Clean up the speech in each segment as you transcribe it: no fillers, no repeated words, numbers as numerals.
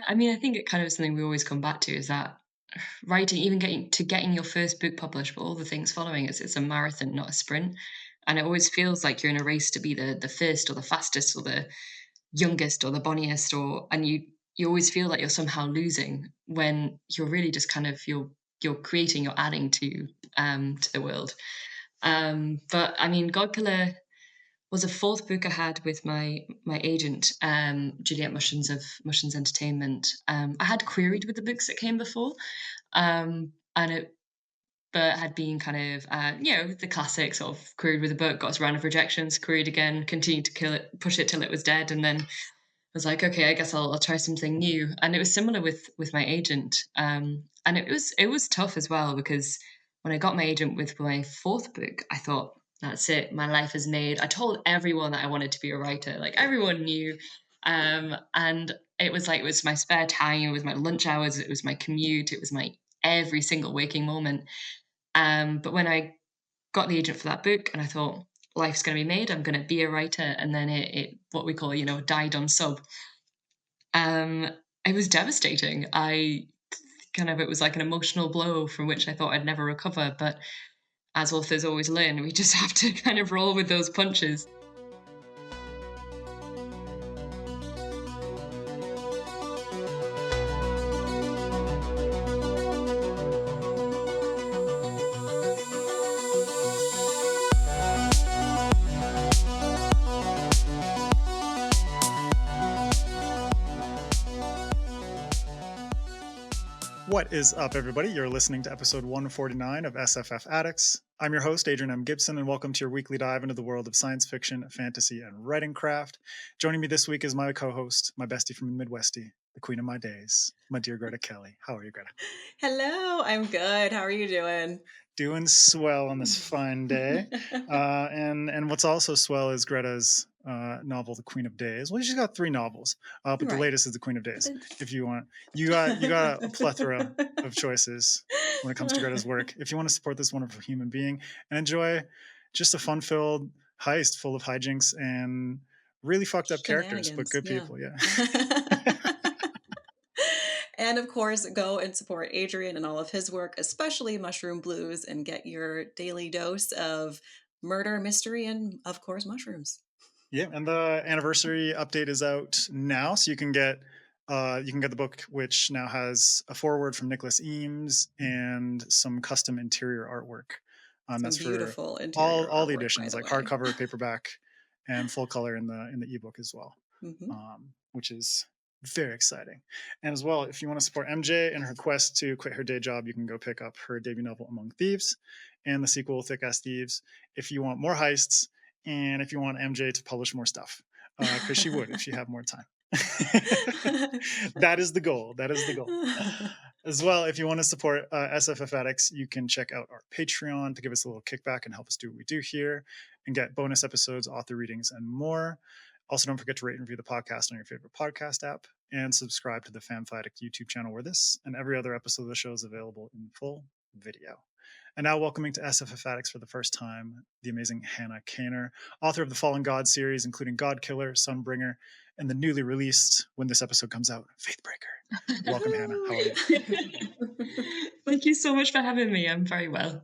I mean, I think it kind of is something we always come back to is that writing, even getting your first book published, but all the things following, it's a marathon, not a sprint. And it always feels like you're in a race to be the first or the fastest or the youngest or the bonniest, or and you always feel like you're somehow losing when you're really just kind of you're creating, you're adding to the world. But I mean, God Killer was a fourth book I had with my agent, Juliet Mushins of Mushins Entertainment. I had queried with the books that came before, and it but had been kind of the classic sort of queried with a book, got us a round of rejections, queried again, continued to kill it, push it till it was dead, and then was like, okay, I guess I'll try something new. And it was similar with my agent, and it was tough as well because when I got my agent with my fourth book, I thought that's it, my life is made. I told everyone that I wanted to be a writer, like everyone knew, and it was my spare time, it was my lunch hours, it was my commute, it was my every single waking moment. But when I got the agent for that book and I thought life's going to be made, I'm going to be a writer, and then it what we call died on sub. um, it was devastating. It was like an emotional blow from which I thought I'd never recover. But as authors always learn, we just have to kind of roll with those punches. What is up, everybody? You're listening to episode 149 of SFF Addicts. I'm your host, Adrian M. Gibson, and welcome to your weekly dive into the world of science fiction, fantasy, and writing craft. Joining me this week is my co-host, my bestie from the Midwestie, the queen of my days, my dear Greta Kelly. How are you, Greta? Hello, I'm good. How are you doing? Doing swell on this fine day. And what's also swell is Greta's novel, The Queen of Days. Well, she's got 3 novels, but the Right. latest is The Queen of Days. If you want, you got a plethora of choices when it comes to Greta's work. If you want to support this wonderful human being and enjoy just a fun-filled heist full of hijinks and really fucked up characters, but good people, yeah. And of course, go and support Adrian and all of his work, especially Mushroom Blues, and get your daily dose of murder, mystery, and of course, mushrooms. Yeah, and the anniversary update is out now, so you can get the book, which now has a foreword from Nicholas Eames and some custom interior artwork. Some That's for beautiful interior all the artwork, by editions, the like way. hardcover, paperback, and full color in the ebook as well, Mhm. which is very exciting. And as well, if you want to support MJ in her quest to quit her day job, you can go pick up her debut novel, Among Thieves, and the sequel, Thick As Thieves. If you want more heists, and if you want MJ to publish more stuff, because she would if she had more time. That is the goal. That is the goal. As well, if you want to support SFF Addicts, you can check out our Patreon to give us a little kickback and help us do what we do here and get bonus episodes, author readings, and more. Also, don't forget to rate and review the podcast on your favorite podcast app and subscribe to the FanFiAddict YouTube channel where this and every other episode of the show is available in full video. And now welcoming to SFF Addicts for the first time, the amazing Hannah Kaner, author of the Fallen Gods series, including God Killer, Sunbringer, and the newly released, when this episode comes out, Faithbreaker. Welcome, Hannah. How are you? Thank you so much for having me. I'm very well.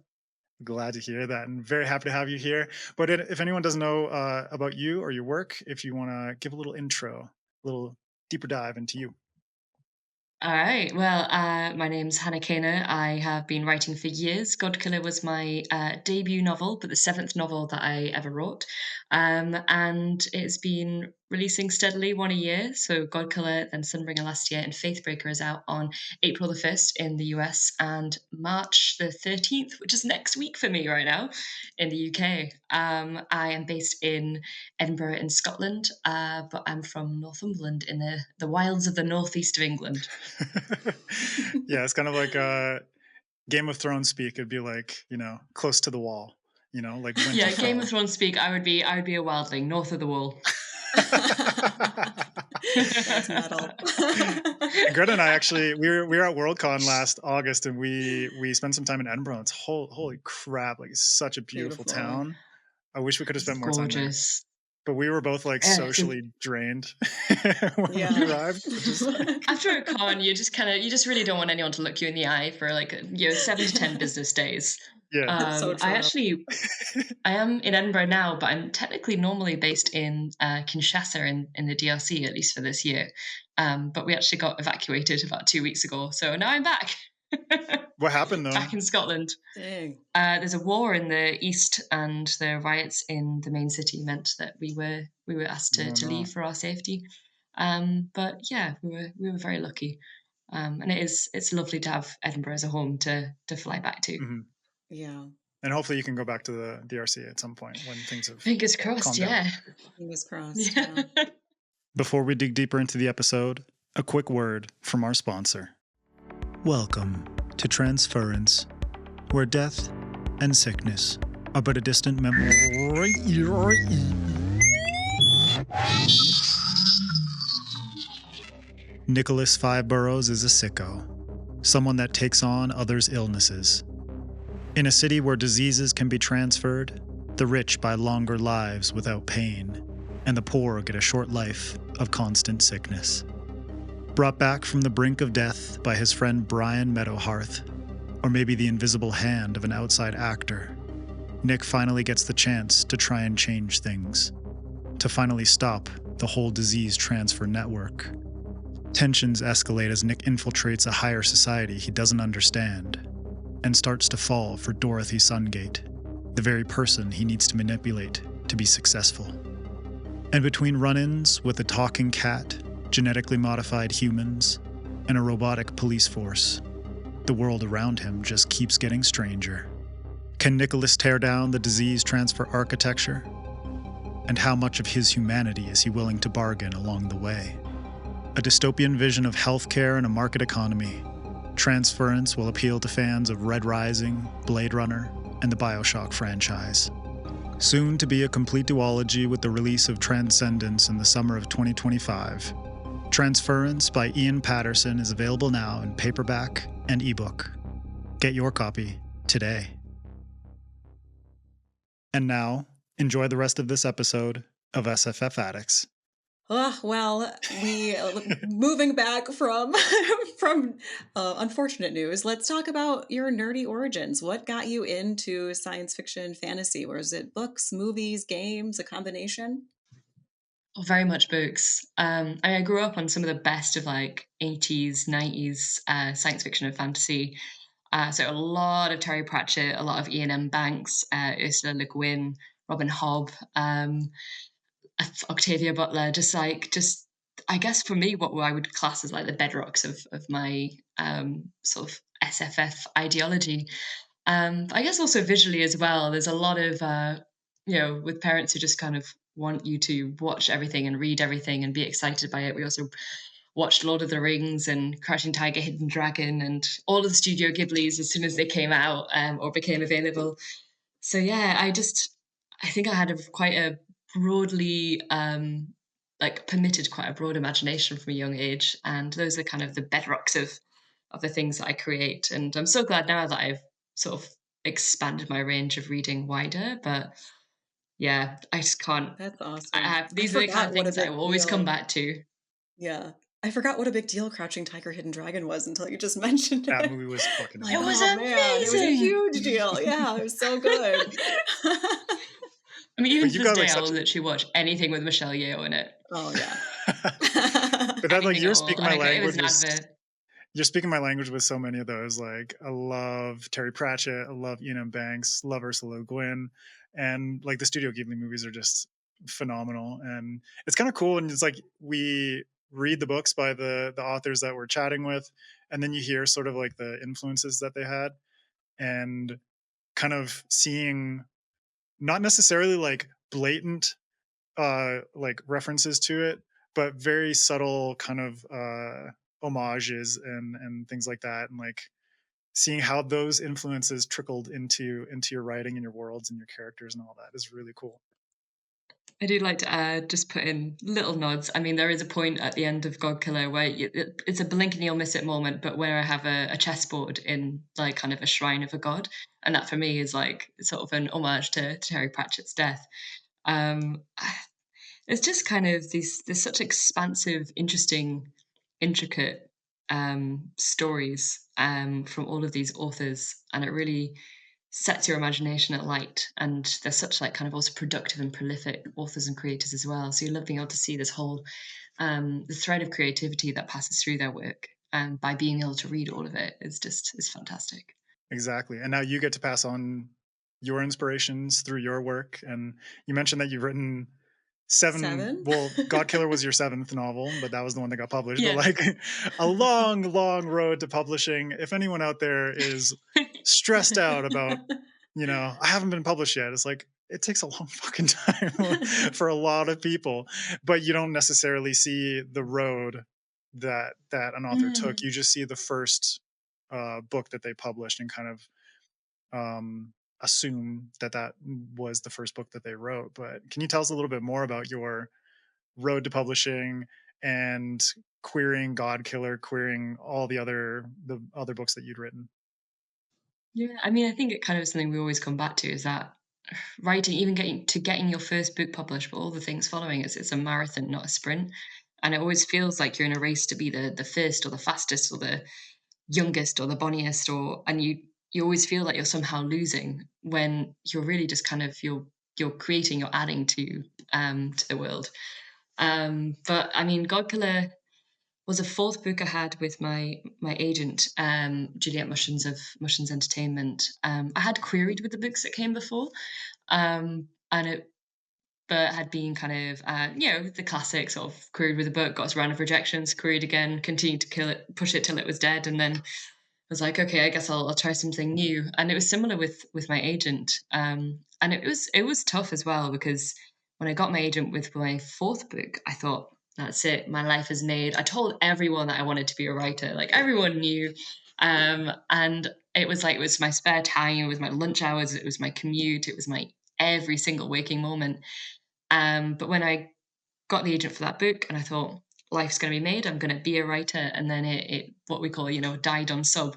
Glad to hear that and very happy to have you here. But if anyone doesn't know about you or your work, if you want to give a little intro, a little deeper dive into you. All right. Well, my name's Hannah Kaner. I have been writing for years. God Killer was my debut novel, but the 7th novel that I ever wrote. And it's been releasing steadily, one a year. So God Killer, then Sunbringer last year, and Faithbreaker is out on April the 1st in the US and March the 13th, which is next week for me right now in the UK. I am based in Edinburgh in Scotland, but I'm from Northumberland in the wilds of the northeast of England. Yeah, it's kind of like Game of Thrones speak. It'd be like, close to the wall, like Yeah, Game Winterfell. of Thrones speak. I would be a wildling north of the wall. That's metal. Greta and I actually we were at Worldcon last August and we spent some time in Edinburgh. It's holy crap, like it's such a beautiful Beautiful. town. I wish we could have It's spent more time there. gorgeous. but we were both like Yeah, socially drained when we Yeah. arrived. after a con, you just really don't want anyone to look you in the eye for like 7 to 10 business days. Yeah. So true. I am in Edinburgh now, but I'm technically normally based in Kinshasa in the DRC, at least for this year. But we actually got evacuated about 2 weeks ago, so now I'm back. What happened though? Back in Scotland. Dang. There's a war in the east, and the riots in the main city meant that we were asked Oh, to no. leave for our safety. But yeah, we were very lucky, and it's lovely to have Edinburgh as a home to fly back to. Mhm. Yeah. And hopefully you can go back to the DRC at some point when things have Fingers crossed, calmed down. yeah. Fingers crossed. Yeah. Yeah. Before we dig deeper into the episode, a quick word from our sponsor. Welcome to Transference, where death and sickness are but a distant memory. Nicholas Five Boroughs is a sicko, someone that takes on others' illnesses. In a city where diseases can be transferred, the rich buy longer lives without pain, and the poor get a short life of constant sickness. Brought back from the brink of death by his friend Brian Meadowhearth, or maybe the invisible hand of an outside actor, Nick finally gets the chance to try and change things, to finally stop the whole disease transfer network. Tensions escalate as Nick infiltrates a higher society he doesn't understand, and starts to fall for Dorothy Sungate, the very person he needs to manipulate to be successful. And between run-ins with a talking cat, genetically modified humans, and a robotic police force, the world around him just keeps getting stranger. Can Nicholas tear down the disease transfer architecture? And how much of his humanity is he willing to bargain along the way? A dystopian vision of healthcare and a market economy, Transference will appeal to fans of Red Rising, Blade Runner, and the BioShock franchise. Soon to be a complete duology with the release of Transcendence in the summer of 2025, Transference by Ian Patterson is available now in paperback and ebook. Get your copy today. And now, enjoy the rest of this episode of SFF Addicts. Well, we moving back from from unfortunate news. Let's talk about your nerdy origins. What got you into science fiction, fantasy? Was it books, movies, games, a combination? Oh, very much books. I grew up on some of the best of like 80s, 90s science fiction and fantasy. So a lot of Terry Pratchett, a lot of Ian M. Banks, Ursula Le Guin, Robin Hobb, Octavia Butler. Just I guess for me, what I would class as like the bedrocks of my sort of SFF ideology. I guess also visually as well. There's a lot of with parents who just kind of want you to watch everything and read everything and be excited by it. We also watched Lord of the Rings and Crouching Tiger, Hidden Dragon, and all of the Studio Ghiblis as soon as they came out or became available. So yeah, I think I had quite a broadly permitted quite a broad imagination from a young age, and those are kind of the bedrocks of the things that I create. And I'm so glad now that I've sort of expanded my range of reading wider. But yeah, I just can't. That's awesome. These are the kind of things that I will always come back to. Yeah. I forgot what a big deal Crouching Tiger, Hidden Dragon was until you just mentioned it. That movie was fucking Like, It was oh man, it was a amazing. huge deal. Yeah, it was so good. I mean, even But to you this got, like, day, I will such a- literally watch anything with Michelle Yeoh in it. Oh yeah. But that, like, Anything you're at all. speaking I my don't care. It was language an with, advert. you're speaking my language with so many of those. Like, I love Terry Pratchett, I love Ian M. Banks, love Ursula Le Guin, and like the Studio Ghibli movies are just phenomenal. And it's kind of cool, and it's like we read the books by the authors that we're chatting with, and then you hear sort of like the influences that they had, and kind of seeing not necessarily like blatant like references to it, but very subtle kind of homages and things like that, and like seeing how those influences trickled into your writing and your worlds and your characters and all that is really cool. I do like to just put in little nods. I mean, there is a point at the end of God Killer where it's a blink and you'll miss it moment, but where I have a chessboard in like kind of a shrine of a god, and that for me is like sort of an homage to Terry Pratchett's death. Um, It's just kind of there's such expansive, interesting, intricate stories from all of these authors, and it really sets your imagination at light. And they're such like kind of also productive and prolific authors and creators as well. So you love being able to see this whole the thread of creativity that passes through their work, and by being able to read all of it is fantastic. Exactly. And now you get to pass on your inspirations through your work. And you mentioned that you've written seven. Seven? Well, God Killer was your seventh novel, but that was the one that got published. But Yeah. like a long, long road to publishing. If anyone out there is stressed out about, I haven't been published yet, it's like it takes a long fucking time for a lot of people, but you don't necessarily see the road that an author took. Mm. You just see the first book that they published and kind of assume that was the first book that they wrote. But can you tell us a little bit more about your road to publishing and querying God Killer, querying all the other books that you'd written? Yeah, I mean, I think it kind of is something we always come back to is that writing, even getting your first book published, but all the things following, it's a marathon, not a sprint. And it always feels like you're in a race to be the first or the fastest or the youngest or the bonniest, and you always feel like you're somehow losing when you're really just kind of you're creating, you're adding to the world. But I mean, God Killer was a fourth book I had with my agent, Juliet Mushins of Mushins Entertainment. I had queried with the books that came before, and it but had been kind of the classic sort of queried with a book, got us a round of rejections, queried again, continued to kill it, push it till it was dead, and then was like, okay, I guess I'll try something new. And it was similar with my agent, and it was tough as well because when I got my agent with my fourth book, I thought that's it, my life is made. I told everyone that I wanted to be a writer, like everyone knew, and it was my spare time, it was my lunch hours, it was my commute, it was my every single waking moment. But when I got the agent for that book and I thought, life's going to be made, I'm going to be a writer. And then it what we call, died on sub.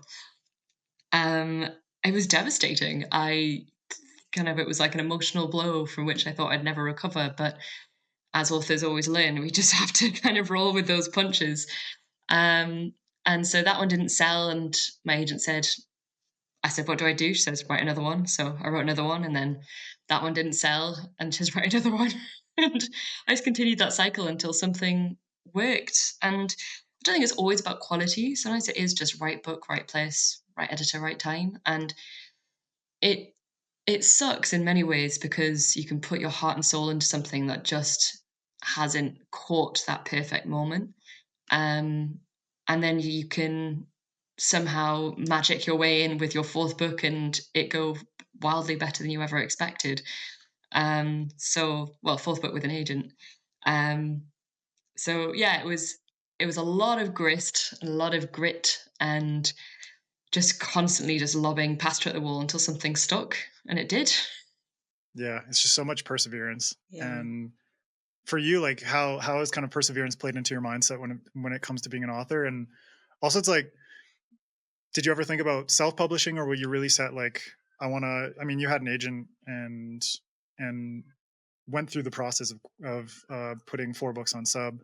Um, it was devastating. It was like an emotional blow from which I thought I'd never recover. But as authors always learn, we just have to kind of roll with those punches. Um, and so that one didn't sell. And my agent said, I said, what do I do? She says, write another one. So I wrote another one, and then that one didn't sell, and she says, write another one. And I just continued that cycle until something worked. And I don't think it's always about quality. Sometimes it is just right book, right place, right editor, right time. And it it sucks in many ways because you can put your heart and soul into something that just hasn't caught that perfect moment. Um, and then you can somehow magic your way in with your fourth book and it go wildly better than you ever expected. Fourth book with an agent. Um, so yeah, it was a lot of grist, a lot of grit, and just constantly just lobbing past at the wall until something stuck, and it did. Yeah, it's just so much perseverance. Yeah. And for you, like how has kind of perseverance played into your mindset when it comes to being an author? And also, it's like, did you ever think about self-publishing, or were you really set like, I mean, you had an agent and went through the process of putting 4 books on sub.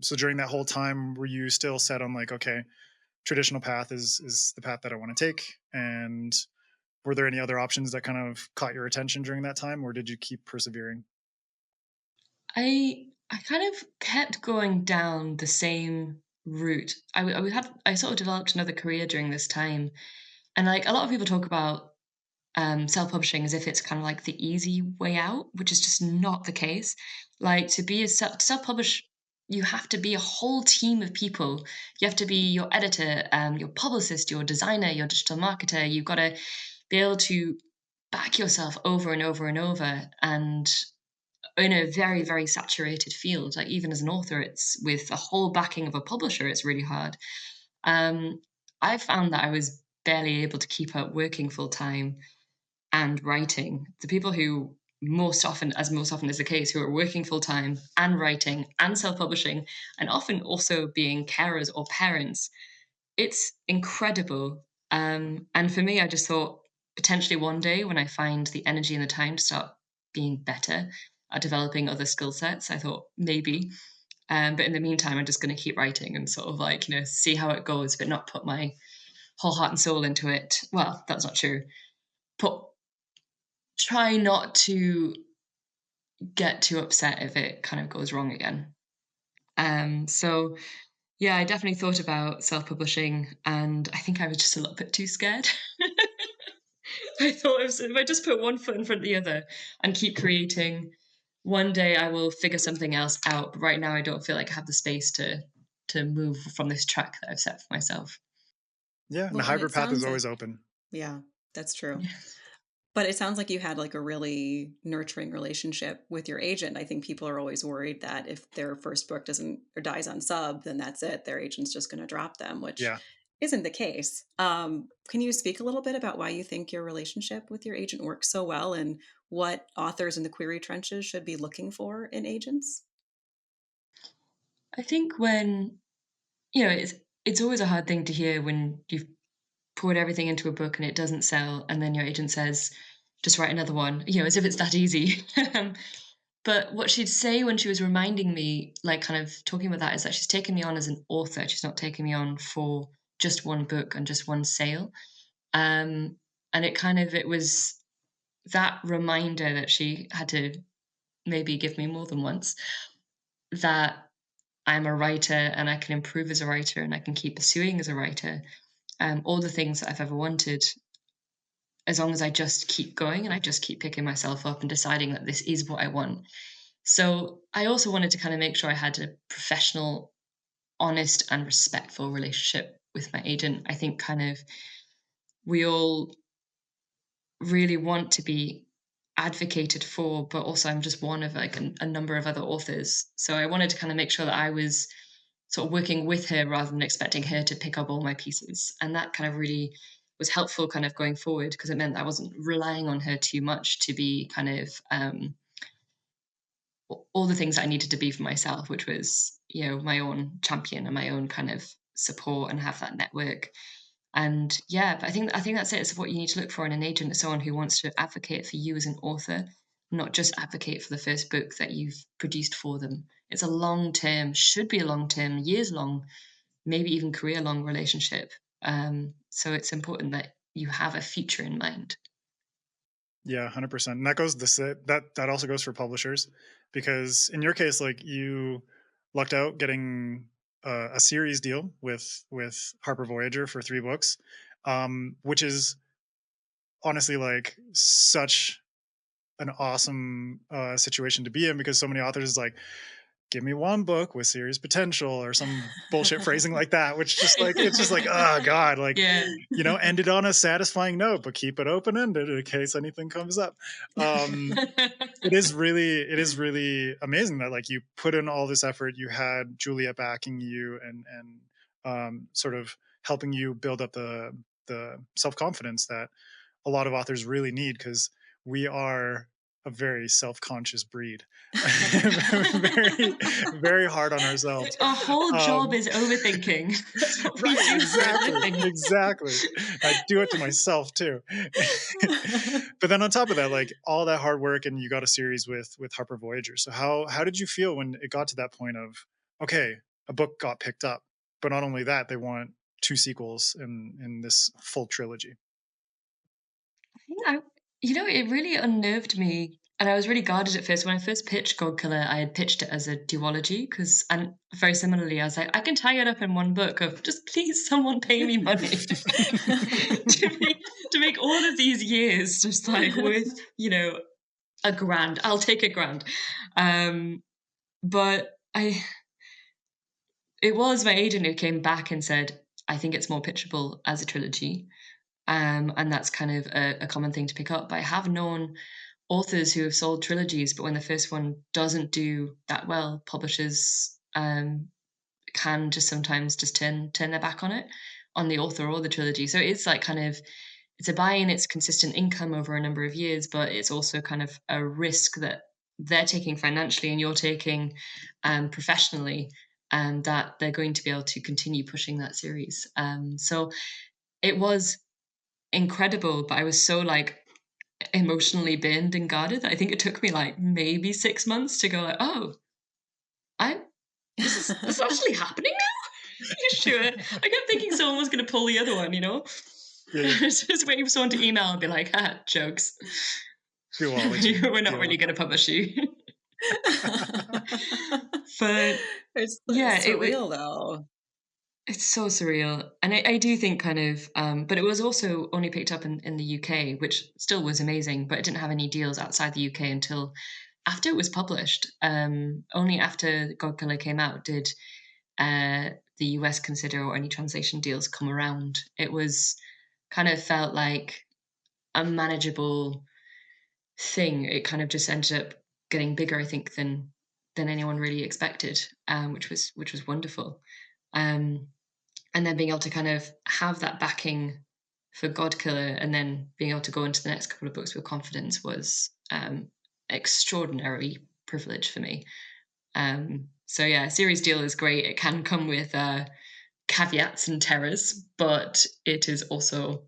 So during that whole time, were you still set on like, okay, traditional path is the path that I want to take? And were there any other options that kind of caught your attention during that time, or did you keep persevering? I kind of kept going down the same route. I sort of developed another career during this time, and like a lot of people talk about self-publishing as if it's kind of like the easy way out, which is just not the case. Like to be a self-publish, you have to be a whole team of people. You have to be your editor, your publicist, your designer, your digital marketer. You've got to be able to back yourself over and over and over, and in a very, very saturated field. Like even as an author, it's with a whole backing of a publisher, it's really hard. Um, I found that I was barely able to keep up working full time and writing. The people who most often is the case, who are working full time and writing and self publishing, and often also being carers or parents, it's incredible. And for me, I just thought potentially one day when I find the energy and the time to start being better, at developing other skill sets. I thought maybe. But in the meantime, I'm just going to keep writing and sort of like, see how it goes, but not put my whole heart and soul into it. Well, that's not true. Try not to get too upset if it kind of goes wrong again. So yeah, I definitely thought about self-publishing, and I think I was just a little bit too scared. I thought if I just put one foot in front of the other and keep creating, one day I will figure something else out. But right now, I don't feel like I have the space to move from this track that I've set for myself. Yeah, and the Well, and it hybrid path is sounds always like, open. yeah, that's true. Yes. But it sounds like you had like a really nurturing relationship with your agent. I think people are always worried that if their first book doesn't or dies on sub, then that's it. Their agent's just going to drop them, which Yeah. isn't the case. Can you speak a little bit about why you think your relationship with your agent works so well and what authors in the query trenches should be looking for in agents? I think when it's always a hard thing to hear when you've poured everything into a book and it doesn't sell, and then your agent says, "Just write another one," as if it's that easy. But what she'd say when she was reminding me, like kind of talking about that, is that she's taken me on as an author. She's not taking me on for just one book and just one sale. And it was that reminder that she had to maybe give me more than once, that I'm a writer and I can improve as a writer and I can keep pursuing as a writer. All the things that I've ever wanted, as long as I just keep going and I just keep picking myself up and deciding that this is what I want. So I also wanted to kind of make sure I had a professional, honest, and respectful relationship with my agent. I think kind of we all really want to be advocated for, but also I'm just one of like a number of other authors. So I wanted to kind of make sure that I was sort of working with her rather than expecting her to pick up all my pieces. And that kind of really was helpful kind of going forward, because it meant that I wasn't relying on her too much to be kind of all the things that I needed to be for myself, which was, my own champion and my own kind of support and have that network. And yeah, but I think that's it. It's what you need to look for in an agent, is someone who wants to advocate for you as an author, not just advocate for the first book that you've produced for them. It's a long term, should be a long term, years long, maybe even career long relationship. So it's important that you have a future in mind. Yeah, 100%. And that goes that also goes for publishers, because in your case, like, you lucked out getting a series deal with Harper Voyager for 3 books, which is honestly like such an awesome situation to be in, because so many authors is like, give me 1 book with serious potential or some bullshit phrasing like that, which just like, it's just like, oh god, like, Yeah. end it on a satisfying note, but keep it open ended in case anything comes up. It is really amazing that, like, you put in all this effort, you had Julia backing you and sort of helping you build up the self-confidence that a lot of authors really need, because we are a very self-conscious breed. Very, very hard on ourselves. Our whole job Um, is overthinking. That's what we right, do for a exactly, living. exactly. I do it to myself too. But then on top of that, like, all that hard work, and you got a series with Harper Voyager. So how did you feel when it got to that point of, okay, a book got picked up, but not only that, they want 2 sequels in this full trilogy? I it really unnerved me, and I was really guarded at first. When I first pitched God Killer, I had pitched it as a duology, and very similarly, I was like, I can tie it up in one book of just please someone pay me money to make all of these years just like with, a grand. I'll take a grand. But it was my agent who came back and said, I think it's more pitchable as a trilogy. And that's kind of a common thing to pick up. But I have known authors who have sold trilogies, but when the first one doesn't do that well, publishers can just sometimes just turn their back on the author or the trilogy. So it's like kind of it's a buy-in, it's consistent income over a number of years, but it's also kind of a risk that they're taking financially and you're taking professionally, and that they're going to be able to continue pushing that series. So it was incredible, but I was so like emotionally binned and guarded. I think it took me like maybe 6 months to go like, oh, I this is actually happening now. You sure? I kept thinking someone was going to pull the other one, Yeah. I was just waiting for someone to email and be like, jokes. Duology. We're not really going to publish you. But It's yeah, surreal though. it's so surreal. And I do think kind of, but it was also only picked up in the UK, which still was amazing, but it didn't have any deals outside the UK until after it was published. Only after God Killer came out did the US consider or any translation deals come around. It was kind of felt like a manageable thing. It kind of just ended up getting bigger, I think, than anyone really expected, which was wonderful. Um, and then being able to kind of have that backing for God Killer, and then being able to go into the next couple of books with confidence was extraordinary privilege for me. So yeah, a series deal is great. It can come with caveats and terrors, but it is also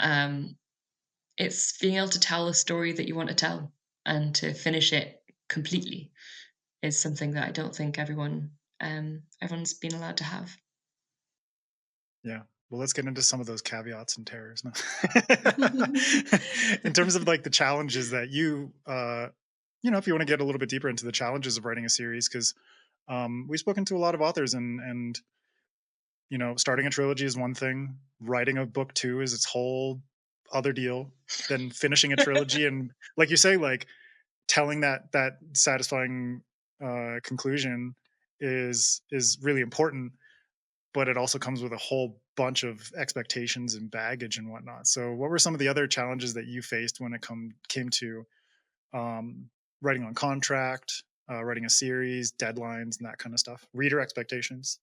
um, it's being able to tell a story that you want to tell and to finish it completely is something that I don't think everyone's been allowed to have. Yeah. Well, let's get into some of those caveats and terrors now. In terms of like the challenges that if you want to get a little bit deeper into the challenges of writing a series, because we've spoken to a lot of authors, and starting a trilogy is one thing. Writing a book two is its whole other deal. Then finishing a trilogy and, like you say, like telling that satisfying conclusion is really important, but it also comes with a whole bunch of expectations and baggage and whatnot. So what were some of the other challenges that you faced when it came to writing on contract, writing a series, deadlines, and that kind of stuff, reader expectations?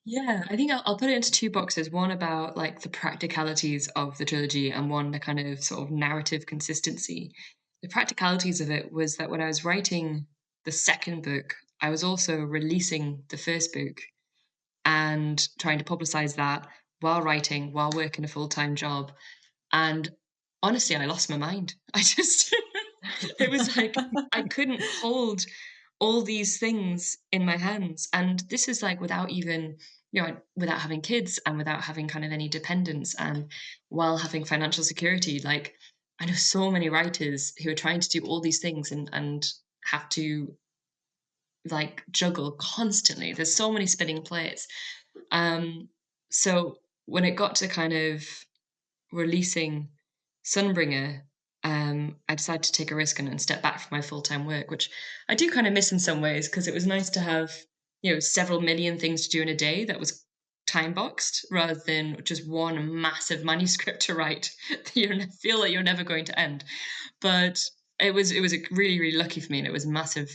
Yeah, I think I'll put it into two boxes. One about like the practicalities of the trilogy, and one the kind of sort of narrative consistency. The practicalities of it was that when I was writing the second book, I was also releasing the first book and trying to publicize that while writing, while working a full-time job. And honestly, I lost my mind. I just, it was like I couldn't hold all these things in my hands. And this is like without even, without having kids and without having kind of any dependence and while having financial security. Like I know so many writers who are trying to do all these things and have to like juggle constantly. There's so many spinning plates. Um, so when it got to kind of releasing Sunbringer, I decided to take a risk and step back from my full-time work, which I do kind of miss in some ways because it was nice to have, several million things to do in a day that was time boxed rather than just one massive manuscript to write that feel like you're never going to end. But it was really really lucky for me, and it was a massive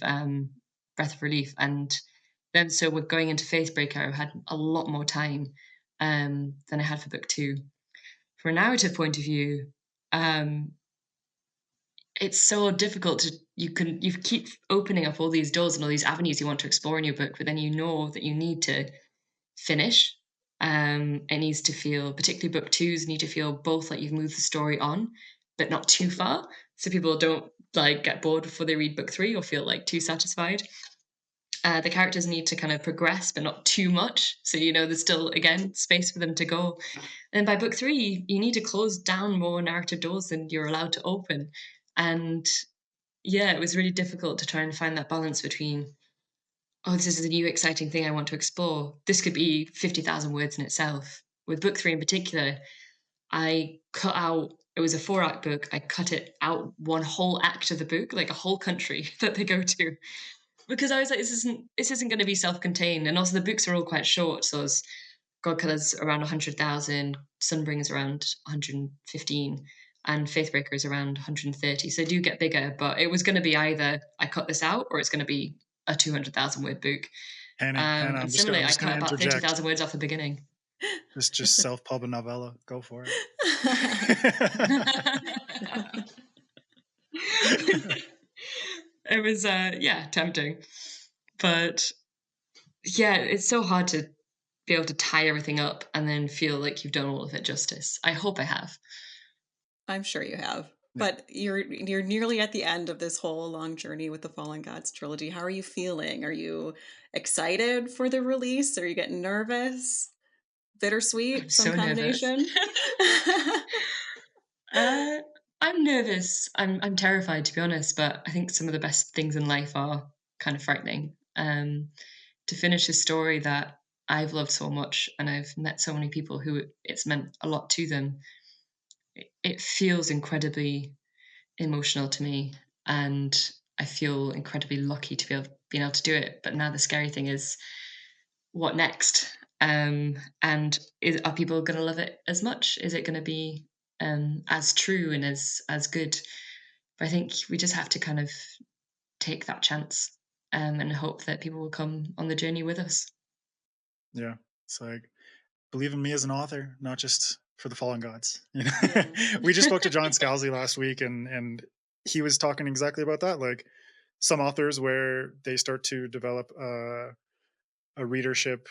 breath of relief. And then so we're going into Faithbreaker, I had a lot more time than I had for book two. From a narrative point of view, um, it's so difficult to you keep opening up all these doors and all these avenues you want to explore in your book, but then you know that you need to finish. It needs to feel, particularly book twos, need to feel both like you've moved the story on, but not too far, so people don't like get bored before they read book three or feel like too satisfied. The characters need to kind of progress, but not too much. So, there's still, again, space for them to go. And by book three, you need to close down more narrative doors than you're allowed to open. And yeah, it was really difficult to try and find that balance between, oh, this is a new exciting thing I want to explore. This could be 50,000 words in itself. With book three in particular, I cut out, it was a 4-act book. I cut it out one whole act of the book, like a whole country that they go to, because I was like, this isn't going to be self-contained, and also the books are all quite short. So it's God Killer's around 100,000, Sunbringer's around 115, and Faithbreaker is around 130. So they do get bigger, but it was going to be either I cut this out or it's going to be a 200,000 word book. Hannah, And I'm just similarly, I gonna cut about interject. 30,000 words off the beginning. Just self-pub a novella. Go for it. It was tempting, but yeah, it's so hard to be able to tie everything up and then feel like you've done all of it justice. I hope I have. I'm sure you have. But you're nearly at the end of this whole long journey with the Fallen Gods trilogy. How are you feeling? Are you excited for the release? Are you getting nervous? I'm Bittersweet? Some so nervous. combination? uh, I'm nervous. I'm terrified, to be honest. But I think some of the best things in life are kind of frightening. To finish a story that I've loved so much, and I've met so many people who it's meant a lot to them. It feels incredibly emotional to me, and I feel incredibly lucky to being able to do it. But now the scary thing is, what next? And are people going to love it as much? Is it going to be as true and as good? But I think we just have to kind of take that chance and hope that people will come on the journey with us. Yeah. It's like, believe in me as an author, not just for the Fallen Gods. Yeah. We just spoke to John Scalzi last week, and he was talking exactly about that. Like some authors where they start to develop a readership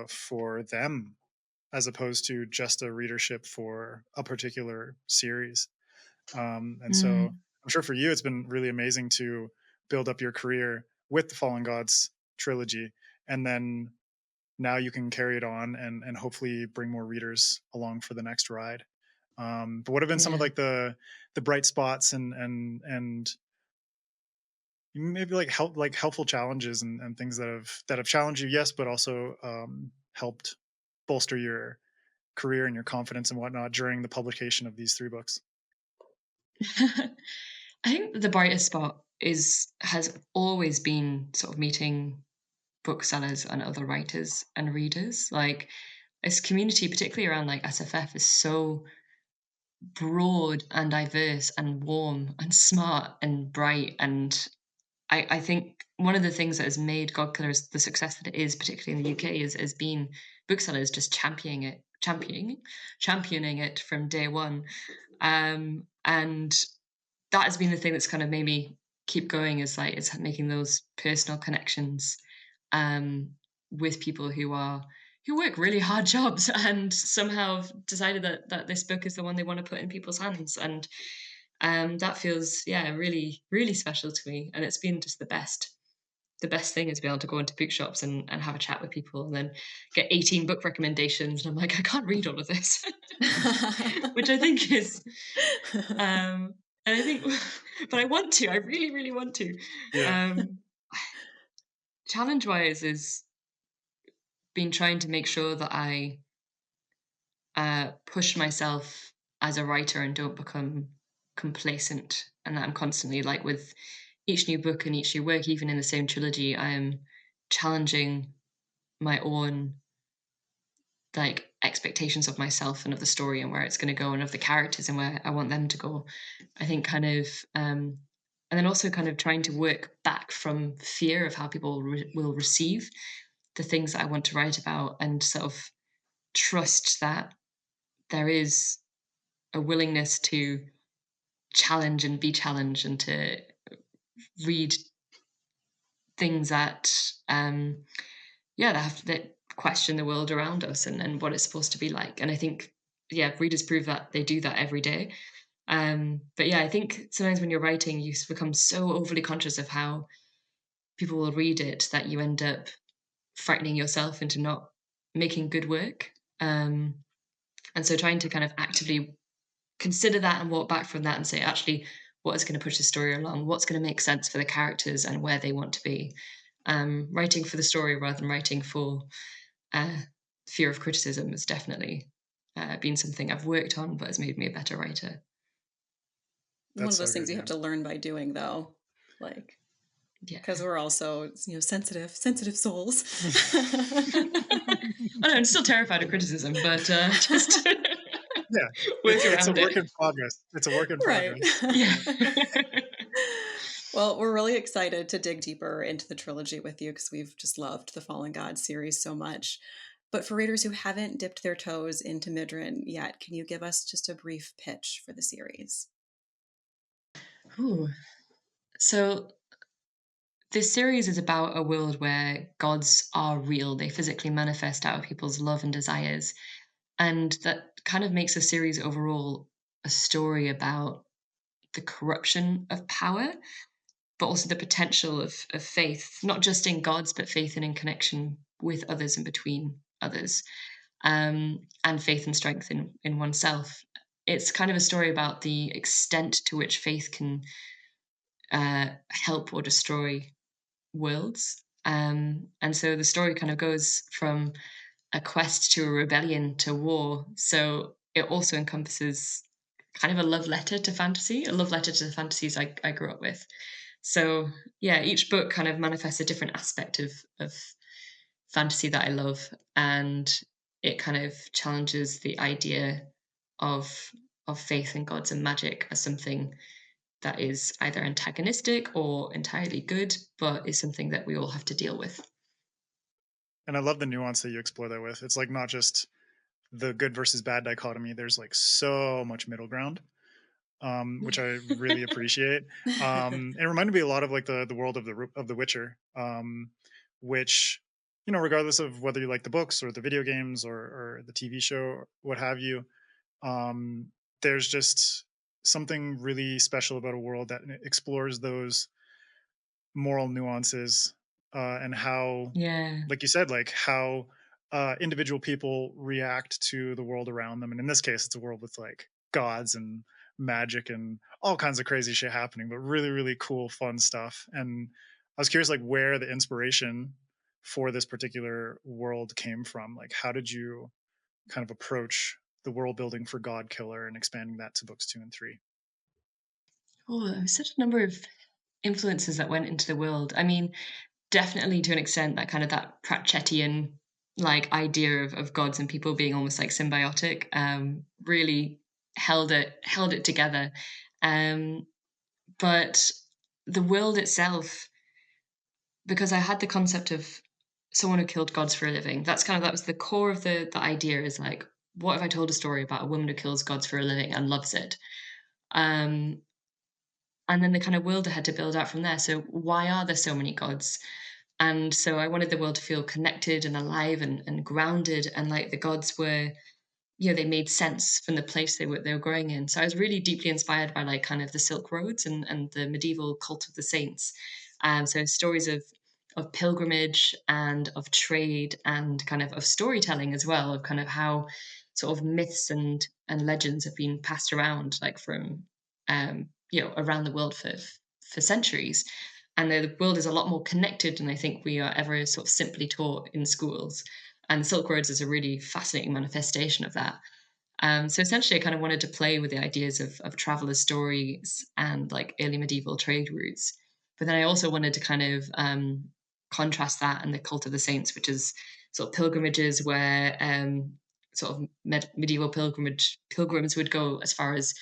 for them as opposed to just a readership for a particular series. And so Mm, I'm sure for you, it's been really amazing to build up your career with the Fallen Gods trilogy, and then now you can carry it on and hopefully bring more readers along for the next ride. But what have been some of yeah. like the bright spots and maybe like helpful challenges and things that have challenged you, yes, but also helped bolster your career and your confidence and whatnot during the publication of these 3 books? I think the brightest spot has always been sort of meeting booksellers and other writers and readers. Like this community, particularly around like SFF, is so broad and diverse and warm and smart and bright. And I think one of the things that has made God Killers the success that it is, particularly in the UK, is being booksellers just championing it from day one. And that has been the thing that's kind of made me keep going, is like it's making those personal connections um, with people who work really hard jobs and somehow have decided that this book is the one they want to put in people's hands. And that feels, yeah, really, really special to me. And it's been just the best thing is be able to go into bookshops and have a chat with people and then get 18 book recommendations. And I'm like, I can't read all of this, which I think is, and I think, but I want to, I really, really want to. Yeah. Um, challenge wise is been trying to make sure that I push myself as a writer and don't become complacent, and that I'm constantly like with each new book and each new work, even in the same trilogy, I am challenging my own like expectations of myself and of the story and where it's going to go and of the characters and where I want them to go. I think kind of and then also kind of trying to work back from fear of how people will receive the things that I want to write about, and sort of trust that there is a willingness to challenge and be challenged and to read things that yeah, that question the world around us and what it's supposed to be like. And I think, yeah, readers prove that they do that every day. But yeah, I think sometimes when you're writing, you become so overly conscious of how people will read it that you end up frightening yourself into not making good work. Um, and so trying to kind of actively consider that and walk back from that and say, actually, what is going to push the story along? What's going to make sense for the characters and where they want to be? Writing for the story rather than writing for uh, fear of criticism has definitely been something I've worked on, but has made me a better writer. One That's of so those things good. you Yeah. have to learn by doing, though. Like, Yeah. because we're also, sensitive souls. I know, I'm still terrified of criticism, but just Yeah. work It's a around work it. in progress. It's a work in Right. progress. Yeah. Well, we're really excited to dig deeper into the trilogy with you because we've just loved the Fallen Gods series so much. But for readers who haven't dipped their toes into Midrin yet, can you give us just a brief pitch for the series? Ooh. So this series is about a world where gods are real. They physically manifest out of people's love and desires. And that kind of makes the series overall a story about the corruption of power, but also the potential of faith, not just in gods, but faith and in connection with others and between others, and faith and strength in oneself. It's kind of a story about the extent to which faith can help or destroy worlds. And so the story kind of goes from a quest to a rebellion to war. So it also encompasses kind of a love letter to fantasy, a love letter to the fantasies I grew up with. So yeah, each book kind of manifests a different aspect of fantasy that I love, and it kind of challenges the idea of of faith and gods and magic as something that is either antagonistic or entirely good, but is something that we all have to deal with. And I love the nuance that you explore that with. It's like not just the good versus bad dichotomy. There's like so much middle ground, which I really appreciate. It reminded me a lot of like the world of the Witcher, which, you know, regardless of whether you like the books or the video games or the TV show, or what have you, um, there's just something really special about a world that explores those moral nuances, and how, Yeah. like you said, like how individual people react to the world around them. And in this case, it's a world with like gods and magic and all kinds of crazy shit happening, but really, really cool, fun stuff. And I was curious, like, where the inspiration for this particular world came from. Like, how did you kind of approach the world building for God Killer and expanding that to books 2 and 3? Oh, there was such a number of influences that went into the world. I mean, definitely to an extent that kind of that Pratchettian like idea of gods and people being almost like symbiotic really held it together. Um, but the world itself, because I had the concept of someone who killed gods for a living. That was the core of the idea is like, what if I told a story about a woman who kills gods for a living and loves it? Um, and then the kind of world I had to build out from there. So why are there so many gods? And so I wanted the world to feel connected and alive and grounded, and like the gods were, you know, they made sense from the place they were growing in. So I was really deeply inspired by like kind of the Silk Roads and the medieval cult of the saints. So stories of pilgrimage and of trade and kind of storytelling as well, of kind of how sort of myths and legends have been passed around like from you know, around the world for centuries. And the world is a lot more connected than I think we are ever sort of simply taught in schools. And the Silk Roads is a really fascinating manifestation of that. So essentially, I kind of wanted to play with the ideas of traveler stories and like early medieval trade routes. But then I also wanted to kind of contrast that and the cult of the saints, which is sort of pilgrimages where sort of medieval pilgrims would go as far as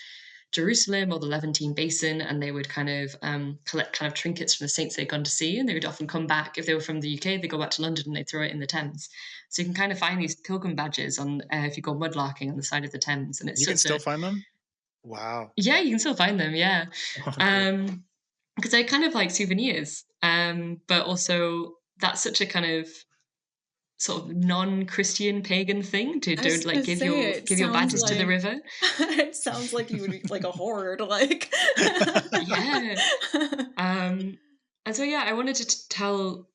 Jerusalem or the Levantine Basin, and they would kind of collect kind of trinkets from the saints they'd gone to see, and they would often come back. If they were from the UK, they go back to London and they throw it in the Thames. So you can kind of find these pilgrim badges on if you go mudlarking on the side of the Thames, and it's You can such still a find them. Wow. yeah, you can still find them, yeah, Oh, cool. because they're kind of like souvenirs, but also that's such a kind of sort of non-Christian pagan thing to I was don't like gonna say it give your sounds badges to the like river. it sounds like you would be like a horde, like Yeah. Um, and so yeah, I wanted to tell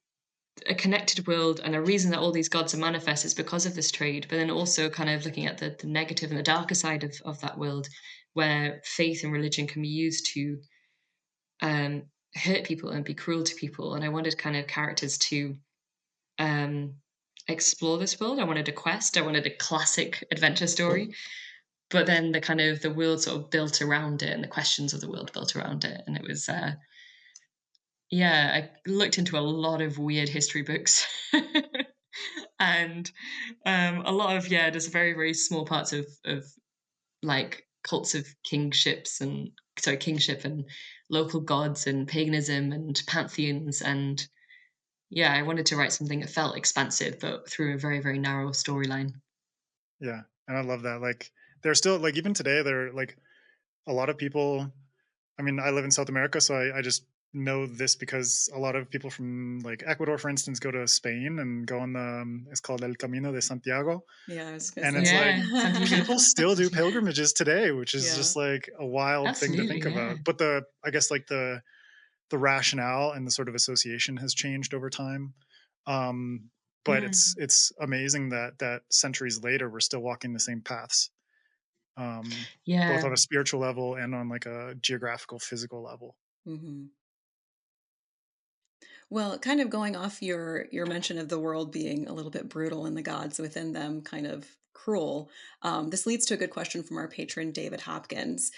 a connected world, and a reason that all these gods are manifest is because of this trade, but then also kind of looking at the negative and the darker side of that world, where faith and religion can be used to um, hurt people and be cruel to people. And I wanted kind of characters to um, explore this world. I wanted a quest. I wanted a classic adventure story, but then the kind of the world sort of built around it, and the questions of the world built around it, and it was. Yeah, I looked into a lot of weird history books. And a lot of yeah, just very, very small parts of like cults of kingships and sorry, kingship and local gods and paganism and pantheons. And yeah, I wanted to write something that felt expansive, but through a very, very narrow storyline. Yeah, and I love that. Like, there's still like even today, there are like a lot of people. I mean, I live in South America, so I just know this because a lot of people from like Ecuador, for instance, go to Spain and go on the it's called El Camino de Santiago, Yeah, I was gonna and it's say. like Yeah, Santiago. people still do pilgrimages today, which is Yeah. just like a wild thing to Absolutely, think yeah. about. But the I guess like the rationale and the sort of association has changed over time. Um, but Yeah. it's amazing that centuries later we're still walking the same paths, um, both Yeah. on a spiritual level and on like a geographical, physical level. Mhm. Well, kind of going off your mention of the world being a little bit brutal and the gods within them kind of cruel, this leads to a good question from our patron David Hopkins.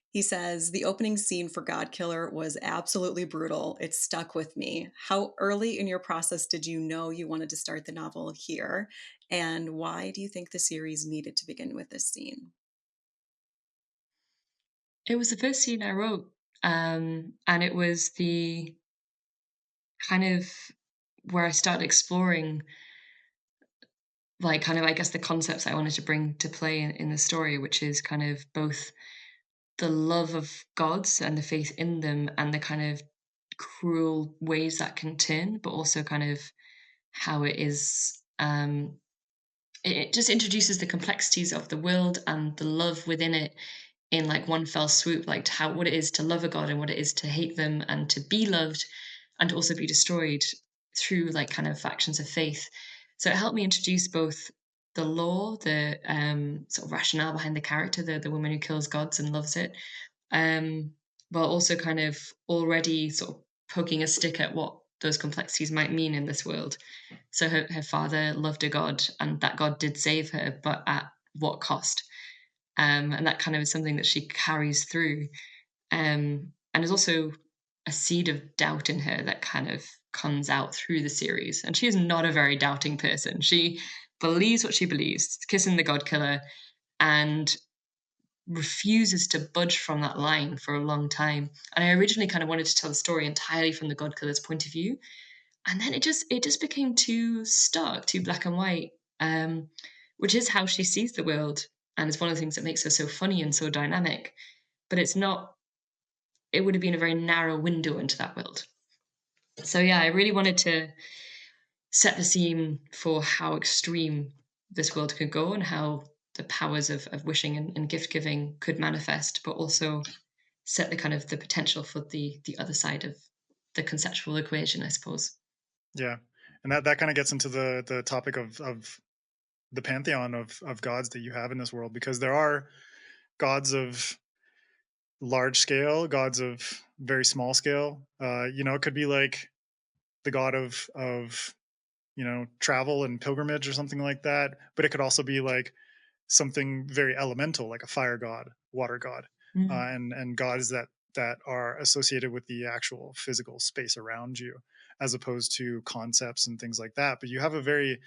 He says the opening scene for God Killer was absolutely brutal. It stuck with me. How early in your process did you know you wanted to start the novel here, and why do you think the series needed to begin with this scene? It was the first scene I wrote, and it was the kind of where I started exploring, like, kind of, I guess, the concepts I wanted to bring to play in the story, which is kind of both the love of gods and the faith in them and the kind of cruel ways that can turn, but also kind of how it is, it just introduces the complexities of the world and the love within it in like one fell swoop, like to how what it is to love a god and what it is to hate them and to be loved and to also be destroyed through like kind of factions of faith. So it helped me introduce both the lore, the sort of rationale behind the character, the woman who kills gods and loves it, um, while also kind of already sort of poking a stick at what those complexities might mean in this world. So her father loved a god, and that god did save her, but at what cost? And that kind of is something that she carries through. And there's also a seed of doubt in her that kind of comes out through the series. And she is not a very doubting person. She believes what she believes, kissing the god killer, and refuses to budge from that line for a long time. And I originally kind of wanted to tell the story entirely from the god killer's point of view, and then it just became too stark, too black and white, um, which is how she sees the world, and it's one of the things that makes her so funny and so dynamic. But it's not. It would have been a very narrow window into that world. So yeah, I really wanted to set the scene for how extreme this world could go and how the powers of wishing and gift giving could manifest, but also set the kind of the potential for the other side of the conceptual equation, I suppose. Yeah, and that kind of gets into the topic of the pantheon of gods that you have in this world, because there are gods of large scale, gods of very small scale. It could be like the god of travel and pilgrimage or something like that, but it could also be like something very elemental, like a fire god, water god, Mm. and gods that are associated with the actual physical space around you, as opposed to concepts and things like that. But you have a very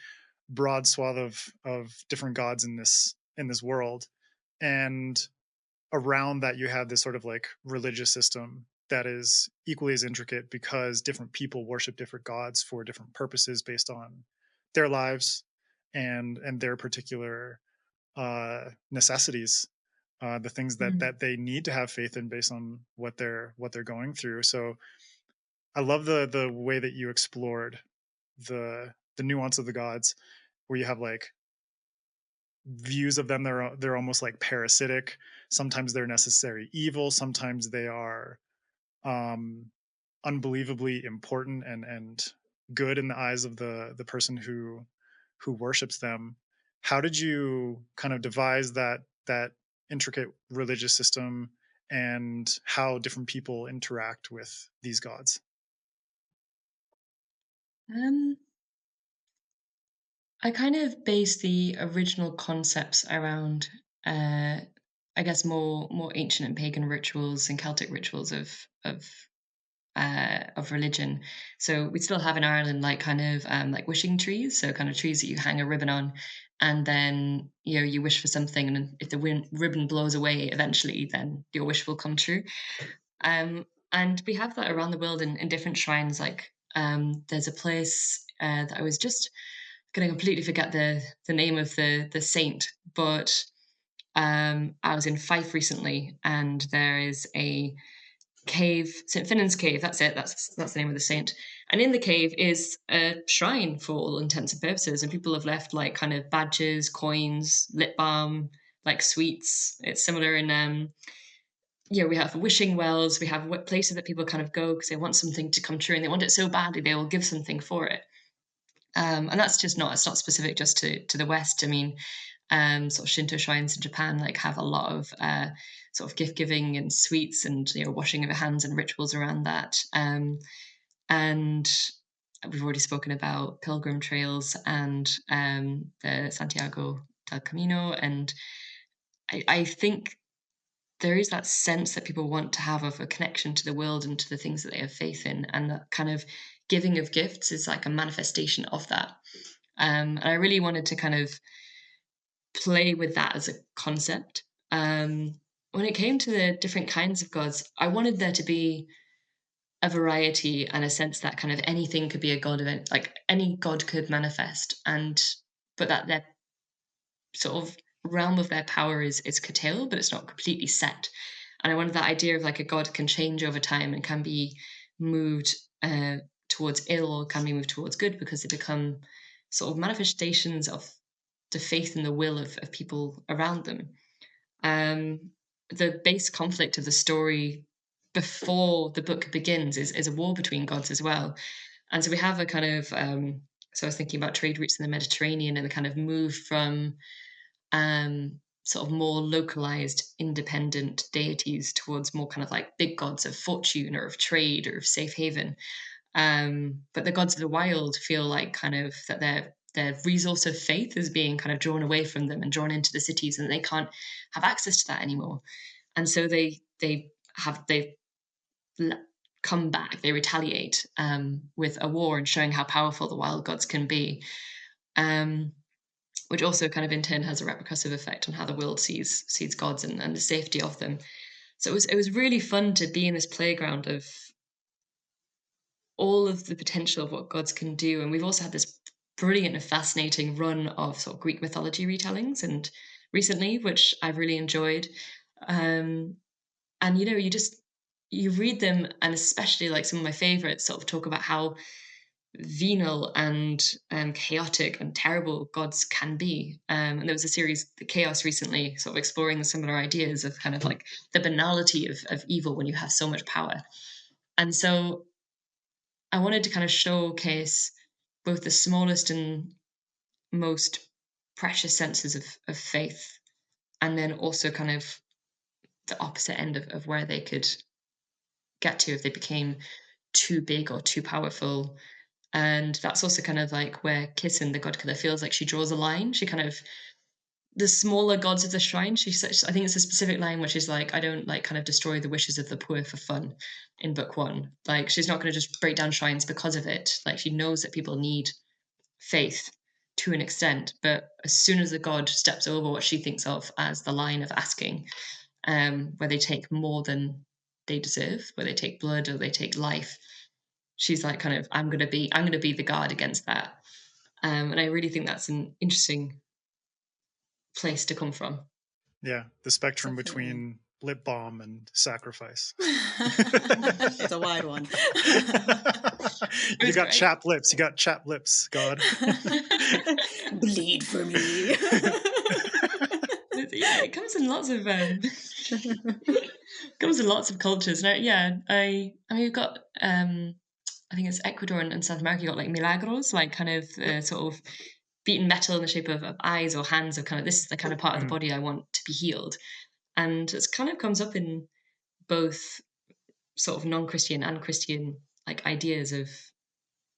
broad swath of different gods in this world, and around that you have this sort of like religious system that is equally as intricate, because different people worship different gods for different purposes based on their lives and their particular necessities, the things Mm. that they need to have faith in based on what they're going through. So I love the way that you explored the nuance of the gods, where you have like views of them, they're almost like parasitic. Sometimes they're necessary evil, sometimes they are um unbelievably important and good in the eyes of the person who worships them. How did you kind of devise that intricate religious system, and how different people interact with these gods? Um, I kind of base the original concepts around, uh, I guess, more ancient and pagan rituals and Celtic rituals of religion. So we still have in Ireland like kind of like wishing trees, so kind of trees that you hang a ribbon on, and then you wish for something, and then if the ribbon blows away eventually, then your wish will come true. And we have that around the world in different shrines. Like there's a place that I was just going to completely forget the name of the saint, but I was in Fife recently, and there is cave, St. Finnan's Cave, that's it, that's the name of the saint. And in the cave is a shrine for all intents and purposes, and people have left like kind of badges, coins, lip balm, like sweets. It's similar in we have wishing wells, we have places that people kind of go because they want something to come true and they want it so badly they will give something for it. And that's just not, it's not specific just to the West. I mean, sort of Shinto shrines in Japan like have a lot of sort of gift giving and sweets and washing of your hands and rituals around that. And we've already spoken about pilgrim trails and the Santiago del Camino. And I think there is that sense that people want to have of a connection to the world and to the things that they have faith in, and that kind of giving of gifts is like a manifestation of that. And I really wanted to kind of play with that as a concept. When it came to the different kinds of gods, I wanted there to be a variety and a sense that kind of anything could be a god event, like any god could manifest, and but that their sort of realm of their power is curtailed, but it's not completely set. And I wanted that idea of like a god can change over time and can be moved towards ill or can be moved towards good because they become sort of manifestations of the faith and the will of people around them. The base conflict of the story before the book begins is a war between gods as well. And so we have a kind of so I was thinking about trade routes in the Mediterranean and the kind of move from sort of more localized independent deities towards more kind of like big gods of fortune or of trade or of safe haven. But the gods of the wild feel like kind of that their resource of faith is being kind of drawn away from them and drawn into the cities, and they can't have access to that anymore. And so they come back, they retaliate with a war and showing how powerful the wild gods can be. Which also kind of in turn has a repercussive effect on how the world sees gods and the safety of them. So it was really fun to be in this playground of all of the potential of what gods can do. And we've also had this brilliant and fascinating run of sort of Greek mythology retellings and recently, which I've really enjoyed. And you read them, and especially like some of my favorites sort of talk about how venal and chaotic and terrible gods can be. And there was a series, The Chaos, recently, sort of exploring the similar ideas of kind of like the banality of evil when you have so much power. And so I wanted to kind of showcase both the smallest and most precious senses of faith, and then also kind of the opposite end of where they could get to if they became too big or too powerful. And that's also kind of like where Kissin, the god killer, feels like she draws a line. She kind of the smaller gods of the shrine. She says, I think it's a specific line which is like, I don't like kind of destroy the wishes of the poor for fun in book one. Like she's not going to just break down shrines because of it. Like she knows that people need faith to an extent, but as soon as the god steps over what she thinks of as the line of asking, where they take more than they deserve, where they take blood or they take life, she's like kind of I'm gonna be the guard against that. And I really think that's an interesting place to come from. Yeah, the spectrum Definitely. between lip balm and sacrifice. It's a wide one. You got great. chapped lips. You got chapped lips, God. Bleed for me. Yeah, it comes in lots of comes in lots of cultures. And I mean we've got I think it's Ecuador and South America. You got like milagros, like kind of sort of beaten metal in the shape of eyes or hands, or kind of this is the kind of part of the Mhm. body I want to be healed. And it's kind of comes up in both sort of non-Christian and Christian like ideas of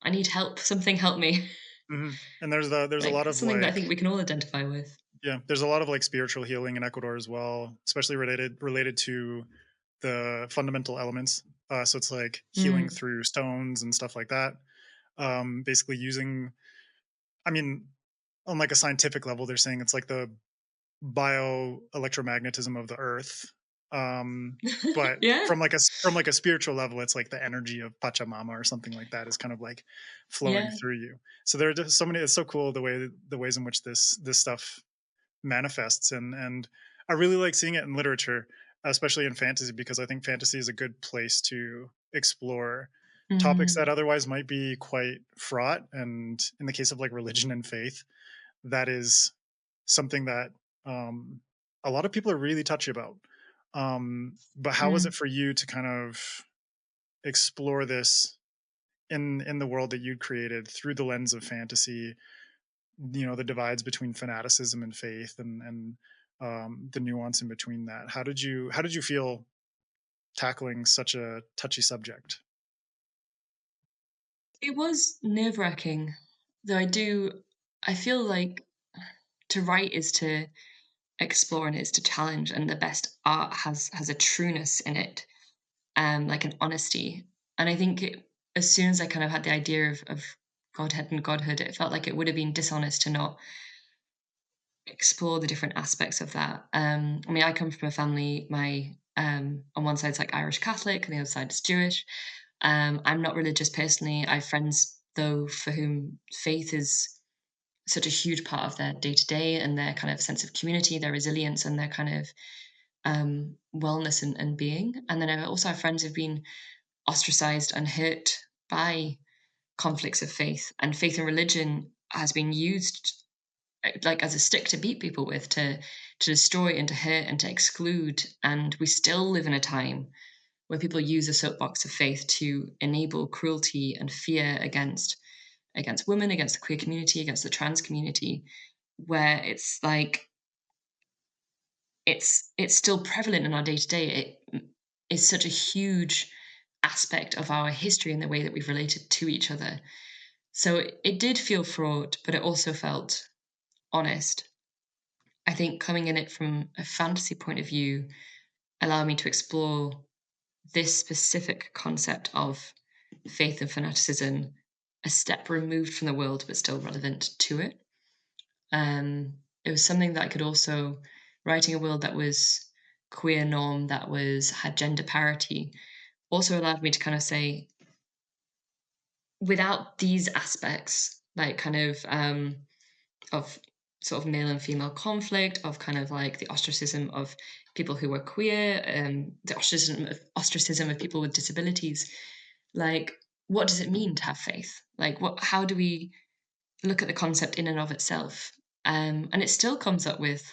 I need help, something help me. And there's a lot Like of something that I like think we can all identify with. yeah, there's a lot of like spiritual healing in Ecuador as well, especially related to the fundamental elements. So it's like healing Mm. through stones and stuff like that. Basically using, I mean, on like a scientific level, they're saying it's like the bioelectromagnetism of the earth. But Yeah. from like a spiritual level, it's like the energy of Pachamama or something like that is kind of like flowing Yeah. through you. So there are just so many. It's so cool the ways in which this stuff manifests, and I really like seeing it in literature. especially in fantasy, because I think fantasy is a good place to explore topics that Mm, otherwise might be quite fraught. And in the case of like religion and faith, that is something that a lot of people are really touchy about. But how was mm. it for you to kind of explore this in the world that you'd created through the lens of fantasy? You know, the divides between fanaticism and faith, and the nuance in between that. How did you feel tackling such a touchy subject? It was nerve-wracking, though I feel like to write is to explore and is to challenge, and the best art has a trueness in it, like an honesty. And I think as soon as I kind of had the idea of Godhead and Godhood, it felt like it would have been dishonest to not explore the different aspects of that. I mean, I come from a family, my on one side's like Irish Catholic, and the other side is Jewish. I'm not religious personally. I have friends though for whom faith is such a huge part of their day to day and their kind of sense of community, their resilience, and their kind of wellness and being. And then I also have friends who've been ostracized and hurt by conflicts of faith, and faith and religion has been used like as a stick to beat people with, to destroy and to hurt and to exclude. And we still live in a time where people use a soapbox of faith to enable cruelty and fear against women, against the queer community, against the trans community, where it's like it's still prevalent in our day to day. It is such a huge aspect of our history and the way that we've related to each other. So it did feel fraught, but it also felt honest. I think coming in it from a fantasy point of view allowed me to explore this specific concept of faith and fanaticism a step removed from the world, but still relevant to it. It was something that I could also writing a world that was queer norm, that was had gender parity, also allowed me to kind of say, without these aspects, like kind of sort of male and female conflict, of kind of like the ostracism of people who were queer, the ostracism of people with disabilities. Like, what does it mean to have faith? Like, what? How do we look at the concept in and of itself? And it still comes up with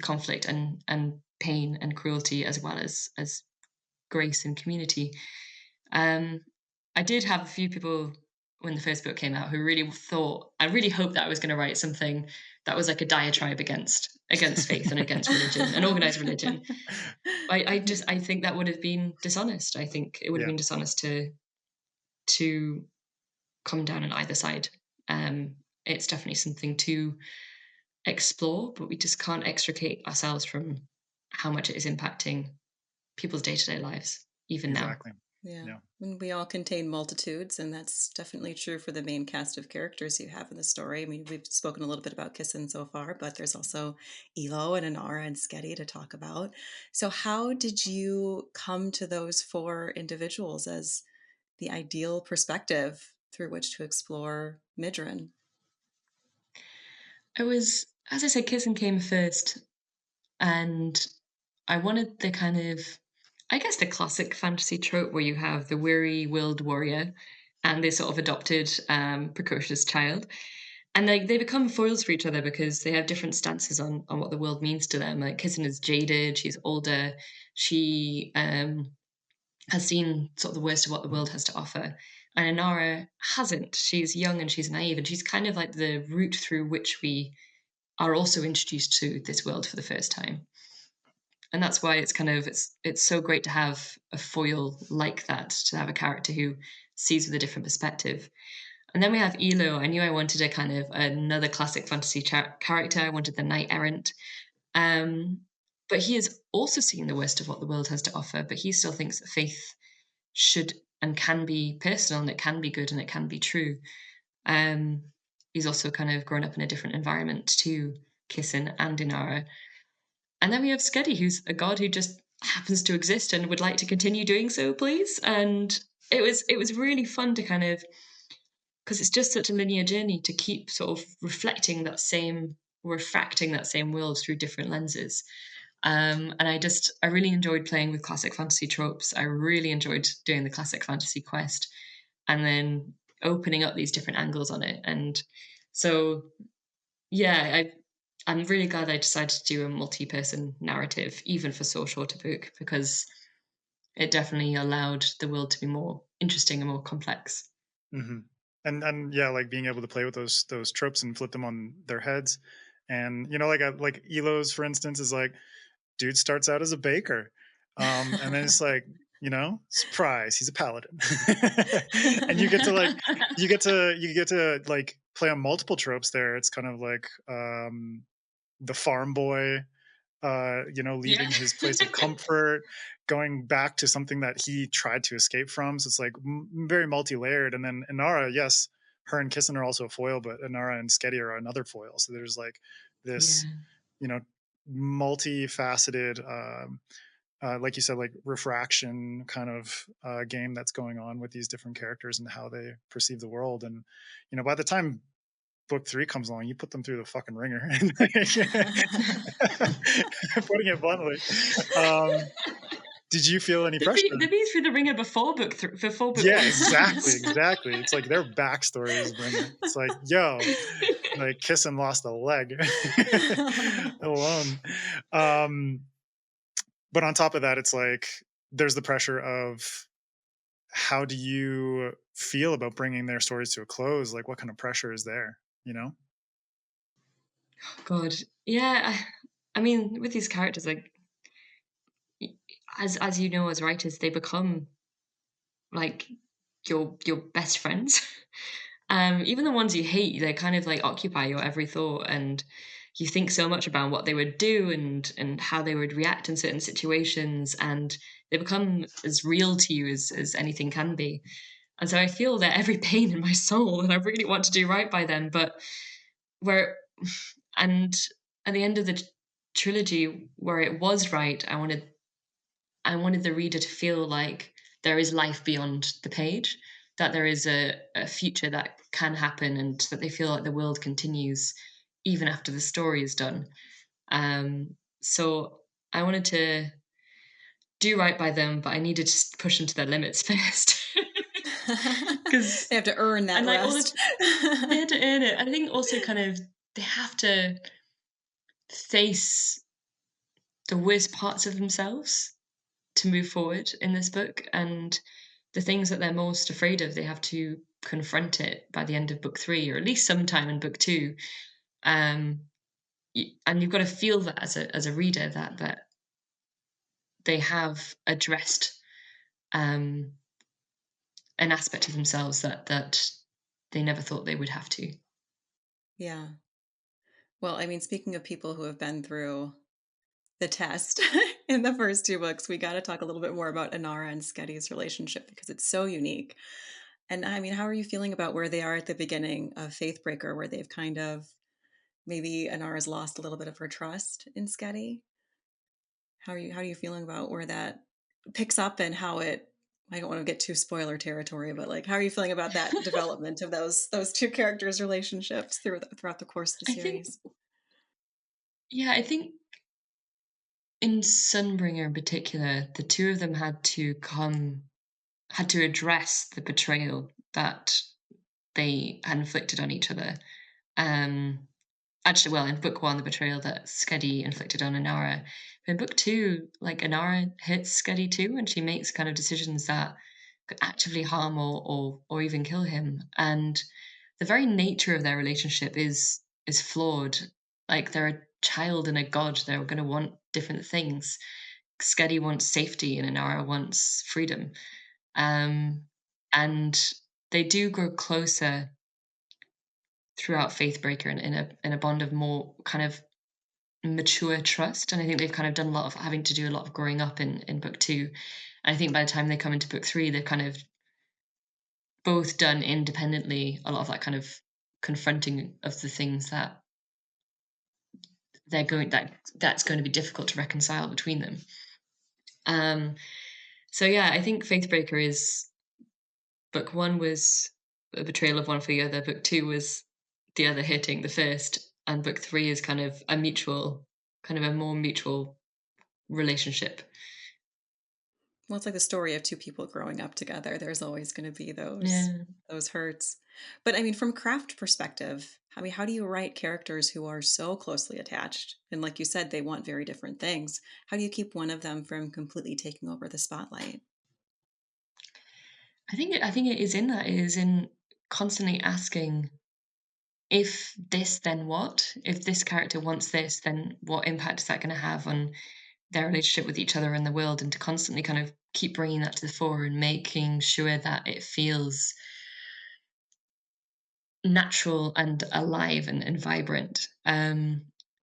conflict and pain and cruelty, as well as grace and community. Um, I did have a few people when the first book came out who really thought, I really hoped that I was going to write something that was like a diatribe against faith and against religion and organized religion. I think that would have been dishonest. I think it would have Yeah, been dishonest to come down on either side. It's definitely something to explore, but we just can't extricate ourselves from how much it is impacting people's day-to-day lives, even now. exactly. Yeah. Yeah, And we all contain multitudes, and that's definitely true for the main cast of characters you have in the story. I mean, we've spoken a little bit about Kissin so far, but there's also Elo and Inara and Sketty to talk about. So, how did you come to those four individuals as the ideal perspective through which to explore Midran? It was, as I said, Kissing came first, and I wanted the kind of, I guess, the classic fantasy trope where you have the weary willed warrior and this sort of adopted, precocious child. And they become foils for each other because they have different stances on what the world means to them. Like Kissing is jaded, she's older, she has seen sort of the worst of what the world has to offer. And Inara hasn't. She's young and she's naive, and she's kind of like the route through which we are also introduced to this world for the first time. And that's why it's kind of it's so great to have a foil like that, to have a character who sees with a different perspective. And then we have Elo. I knew I wanted a kind of another classic fantasy character. I wanted the knight errant. Um, but he has also seen the worst of what the world has to offer, but he still thinks that faith should and can be personal, and it can be good, and it can be true. Um, he's also kind of grown up in a different environment to Kissin and Inara. And then we have Skedi, who's a god who just happens to exist and would like to continue doing so, please. And it was really fun to kind of, because it's just such a linear journey to keep sort of reflecting that same, refracting that same world through different lenses. And I really enjoyed playing with classic fantasy tropes. I really enjoyed doing the classic fantasy quest and then opening up these different angles on it. And so, yeah, I'm really glad I decided to do a multi-person narrative, even for so short a book, because it definitely allowed the world to be more interesting and more complex. Hmm. And yeah, like being able to play with those tropes and flip them on their heads. And like Elo's, for instance, is like, dude starts out as a baker, and then it's like, surprise, he's a paladin. And you get to like play on multiple tropes there. It's kind of like the farm boy, Yeah. leaving his place of comfort, going back to something that he tried to escape from. So it's like very multi-layered. And then Inara, yes, her and Kissen are also a foil, but Inara and Skedi are another foil. So there's like this, Yeah. you know, multifaceted, like you said, like refraction kind of game that's going on with these different characters and how they perceive the world. And by the time book 3 comes along, you put them through the fucking ringer. Putting it bluntly. Did you feel any pressure? They've been through the ringer before before book Yeah, one exactly, starts. exactly. It's like their backstory is ringer. It's like, yo, like Kissen lost a leg alone. But on top of that, it's like there's the pressure of how do you feel about bringing their stories to a close? Like, what kind of pressure is there? God, yeah. I mean, with these characters, like as you know, as writers, they become like your best friends. Even the ones you hate, they kind of like occupy your every thought, and you think so much about what they would do and how they would react in certain situations, and they become as real to you as anything can be. And so I feel their every pain in my soul, and I really want to do right by them. But where and at the end of the trilogy, where it was right, I wanted the reader to feel like there is life beyond the page, that there is a future that can happen, and that they feel like the world continues even after the story is done. So I wanted to do right by them, but I needed to push them to their limits first. Because They have to earn that and like rest. they had to earn it. I think also kind of they have to face the worst parts of themselves to move forward in this book, and the things that they're most afraid of, they have to confront it by the end of book 3, or at least sometime in book 2. um and you've got to feel that as a reader, that they have addressed um an aspect of themselves that they never thought they would have to. Yeah. Well, I mean, speaking of people who have been through the test in the first 2 books, we got to talk a little bit more about Inara and Skedi's relationship because it's so unique. And I mean, how are you feeling about where they are at the beginning of Faithbreaker, where they've kind of maybe Inara's lost a little bit of her trust in Skedi? How are you feeling about where that picks up and how it I don't want to get too spoiler territory, but like how are you feeling about that development of those 2 characters' relationships throughout the course of the I think, series? yeah, I think in Sunbringer in particular, the two of them had to address the betrayal that they had inflicted on each other. Um, Actually, well, in book 1, the betrayal that Skedi inflicted on Inara. But in book 2, like, Inara hits Skedi too, and she makes kind of decisions that could actively harm or even kill him. And the very nature of their relationship is flawed. Like, they're a child and a god. They're going to want different things. Skedi wants safety, and Inara wants freedom. Um, and they do grow closer throughout Faithbreaker in a bond of more kind of mature trust. And I think they've kind of done a lot of having to do a lot of growing up in book 2. And I think by the time they come into book 3, they've kind of both done independently a lot of that kind of confronting of the things that that's going to be difficult to reconcile between them. Um, so yeah, I think Faithbreaker is book 1 was a betrayal of one for the other. Book 2 was the other hitting the first, and book 3 is kind of a more mutual relationship. Well, it's like the story of two people growing up together. There's always going to be Yeah. those hurts. But I mean, from craft perspective, I mean, how do you write characters who are so closely attached? And like you said, they want very different things. How do you keep one of them from completely taking over the spotlight? I think it is in that. It is in constantly asking, if this, then what? If this character wants this, then what impact is that going to have on their relationship with each other and the world? And to constantly kind of keep bringing that to the fore and making sure that it feels natural and alive and vibrant.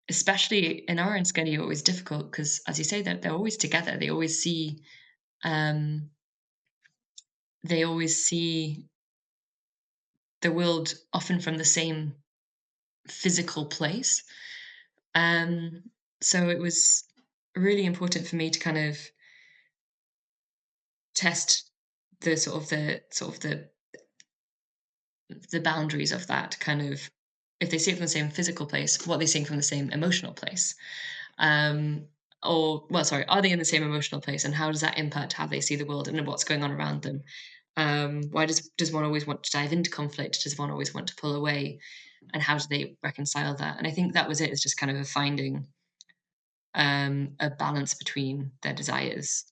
Especially in our own schedule, always difficult because, as you say, they're always together. Um, they always see the world often from the same physical place. Um, so it was really important for me to kind of test the boundaries of that kind of, if they see it from the same physical place, what are they seeing from the same emotional place? Um, or well, sorry, are they in the same emotional place, and how does that impact how they see the world and what's going on around them? Why does one always want to dive into conflict? Does one always want to pull away? And how do they reconcile that? And I think that was it. It's just kind of finding a balance between their desires,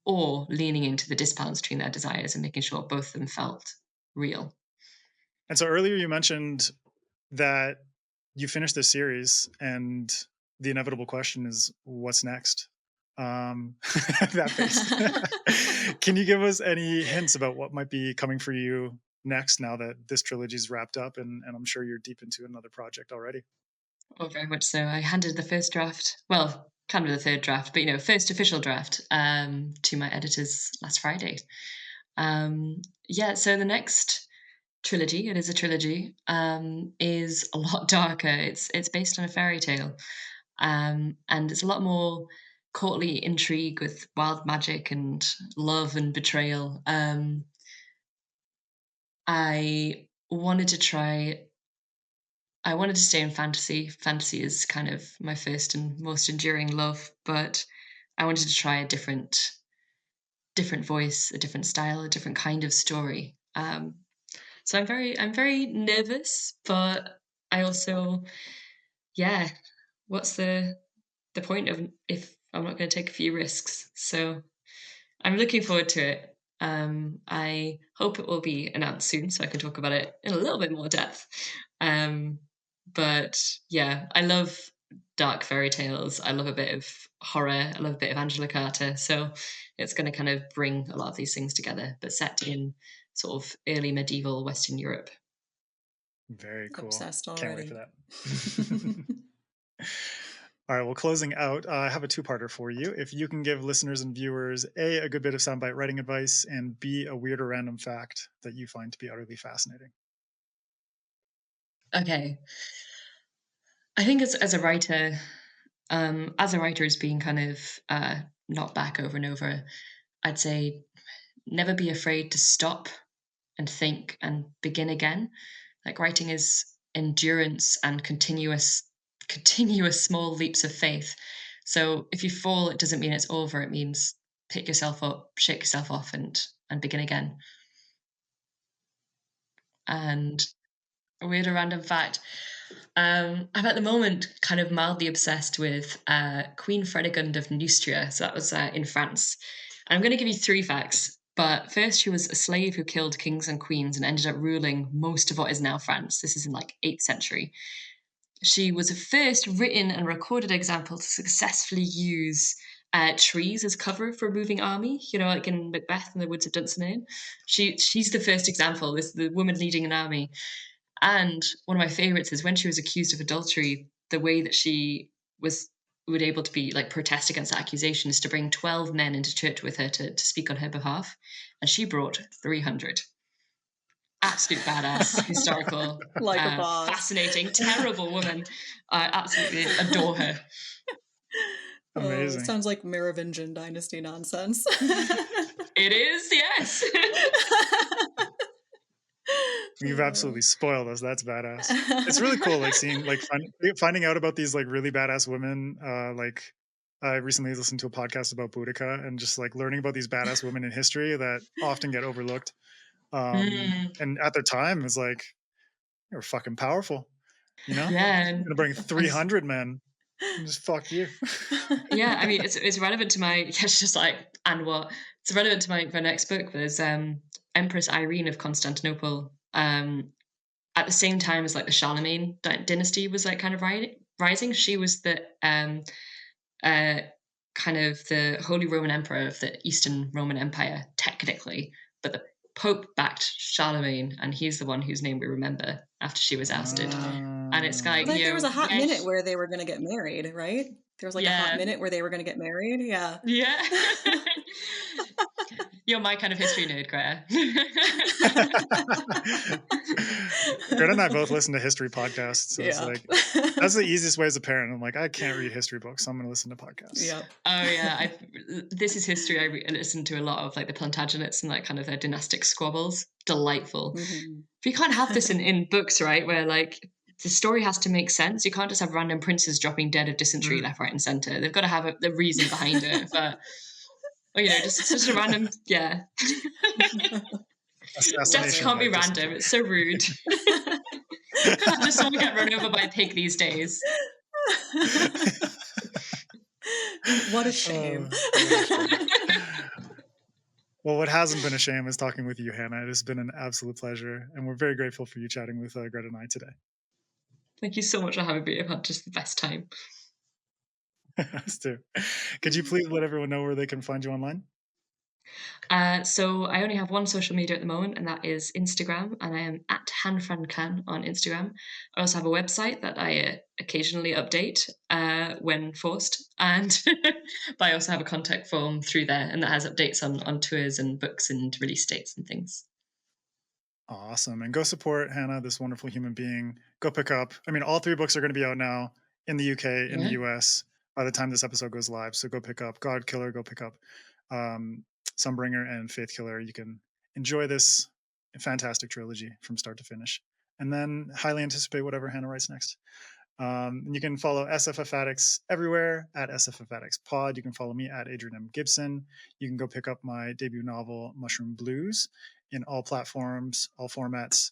or leaning into the disbalance between their desires and making sure both of them felt real. And so earlier you mentioned that you finished this series, and the inevitable question is, what's next? That face. Can you give us any hints about what might be coming for you next now that this trilogy is wrapped up, and I'm sure you're deep into another project already? Oh, very much so. I handed the first draft, well, kind of the third draft, but first official draft, to my editors last Friday. Yeah, so the next trilogy, it is a trilogy, is a lot darker. It's based on a fairy tale, and it's a lot more courtly intrigue with wild magic and love and betrayal. I wanted to try. I wanted to stay in fantasy. Fantasy is kind of my first and most enduring love, but I wanted to try a different voice, a different style, a different kind of story. So I'm very nervous, but I also, yeah, what's the point of if I'm not going to take a few risks? So I'm looking forward to it. I hope it will be announced soon so I can talk about it in a little bit more depth. Um, but yeah, I love dark fairy tales. I love a bit of horror. I love a bit of Angela Carter. So it's going to kind of bring a lot of these things together, but set in sort of early medieval Western Europe. Very cool. Obsessed Can't wait for already. that. All right, well, closing out, I have a two-parter for you. If you can give listeners and viewers a good bit of soundbite writing advice, and B, a weird or random fact that you find to be utterly fascinating. Okay. I think as a writer, as being kind of knocked back over and over, I'd say never be afraid to stop and think and begin again. Like writing is endurance and continuous small leaps of faith. So if you fall, it doesn't mean it's over. It means pick yourself up, shake yourself off, and begin again. And a weird or random fact. I'm at the moment kind of mildly obsessed with Queen Fredegund of Neustria. So that was in France. And I'm going to give you three facts. But first, she was a slave who killed kings and queens and ended up ruling most of what is now France. This is in like 8th century. She was the first written and recorded example to successfully use trees as cover for a moving army. Like in Macbeth in the Woods of Dunsinane. She's the first example. This the woman leading an army. And one of my favorites is when she was accused of adultery, the way that she was able to be like protest against that accusation is to bring 12 men into church with her to speak on her behalf. And she brought 300. Absolute badass, historical, Like a boss. fascinating, terrible woman. I absolutely adore her. Amazing. Sounds like Merovingian dynasty nonsense. It is, yes. You've absolutely spoiled us. That's badass. It's really cool, like seeing, like finding out about these like really badass women, like I recently listened to a podcast about Boudica and just like learning about these badass women in history that often get overlooked. Mm, And at their time, it's like, they were fucking powerful, you know? yeah, I'm gonna bring and 300 men and just fuck you. yeah, I mean, it's relevant to my yeah, it's just like and what? It's relevant to my next book. There's Empress Irene of Constantinople. At the same time as like the Charlemagne dynasty was like kind of rising. She was the uh kind of the Holy Roman Emperor of the Eastern Roman Empire, technically, but the Pope backed Charlemagne, and he's the one whose name we remember after she was ousted. And it's like, Like there was a hot yeah, minute where they were going to get married, right? There was like a hot yeah, minute where they were going to get married. Yeah. yeah. You're my kind of history nerd, Greta. Greta and I both listen to history podcasts, so it's Yeah. like that's the easiest way as a parent. I'm like, I can't read history books, so I'm gonna listen to podcasts. Yep. Oh yeah, this is history. I listen to a lot of like the Plantagenets and like kind of their dynastic squabbles. Delightful. Mhm. But you can't have this in books, right? Where like the story has to make sense. You can't just have random princes dropping dead of dysentery Mm. left, right, and center. They've got to have the reason behind it. But or, just a random, yeah. Deaths Assassination can't by be random. dysentery. It's so rude. Can't just someone get run over by a pig these days. What a shame. What a shame. Well, what hasn't been a shame is talking with you, Hannah. It has been an absolute pleasure, and we're very grateful for you chatting with Greta and I today. Thank you so much for having me. I've had just the best time. Us too. Could you please let everyone know where they can find you online? So I only have one social media at the moment, and that is Instagram, and I am at hanfrancan on Instagram. I also have a website that I occasionally update when forced, and but I also have a contact form through there, and that has updates on tours and books and release dates and things. Awesome. And go support Hannah, this wonderful human being. Go pick up. I mean, all 3 books are going to be out now in the UK, in the Yeah. US by the time this episode goes live. So go pick up God Killer, go pick up Sunbringer and Faith Killer. You can enjoy this fantastic trilogy from start to finish. And then highly anticipate whatever Hannah writes next. And you can follow SFF Addicts everywhere at SFF Addicts Pod. You can follow me at Adrian M. Gibson. You can go pick up my debut novel, Mushroom Blues, in all platforms, all formats,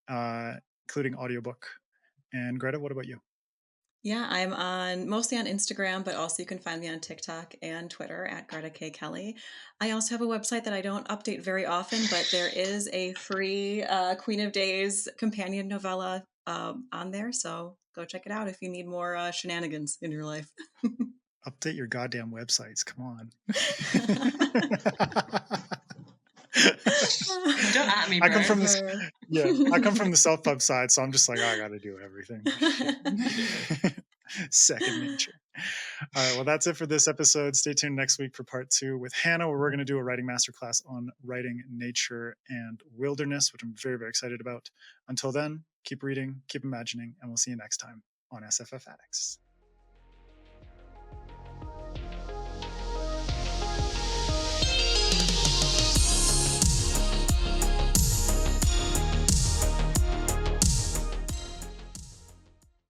including audiobook. And Greta, what about you? Yeah, I'm mostly on Instagram, but also you can find me on TikTok and Twitter at Greta K. Kelly. I also have a website that I don't update very often, but there is a free Queen of Days companion novella on there. So go check it out if you need more shenanigans in your life. Update your goddamn websites. Come on. Don't at me, I come bro. from this, I come from the self pub side, so I'm just like, I got to do everything. Second nature. All right, well, that's it for this episode. Stay tuned next week for part 2 with Hannah, where we're going to do a writing masterclass on writing nature and wilderness, which I'm very, very excited about. Until then, keep reading, keep imagining, and we'll see you next time on SFF Addicts.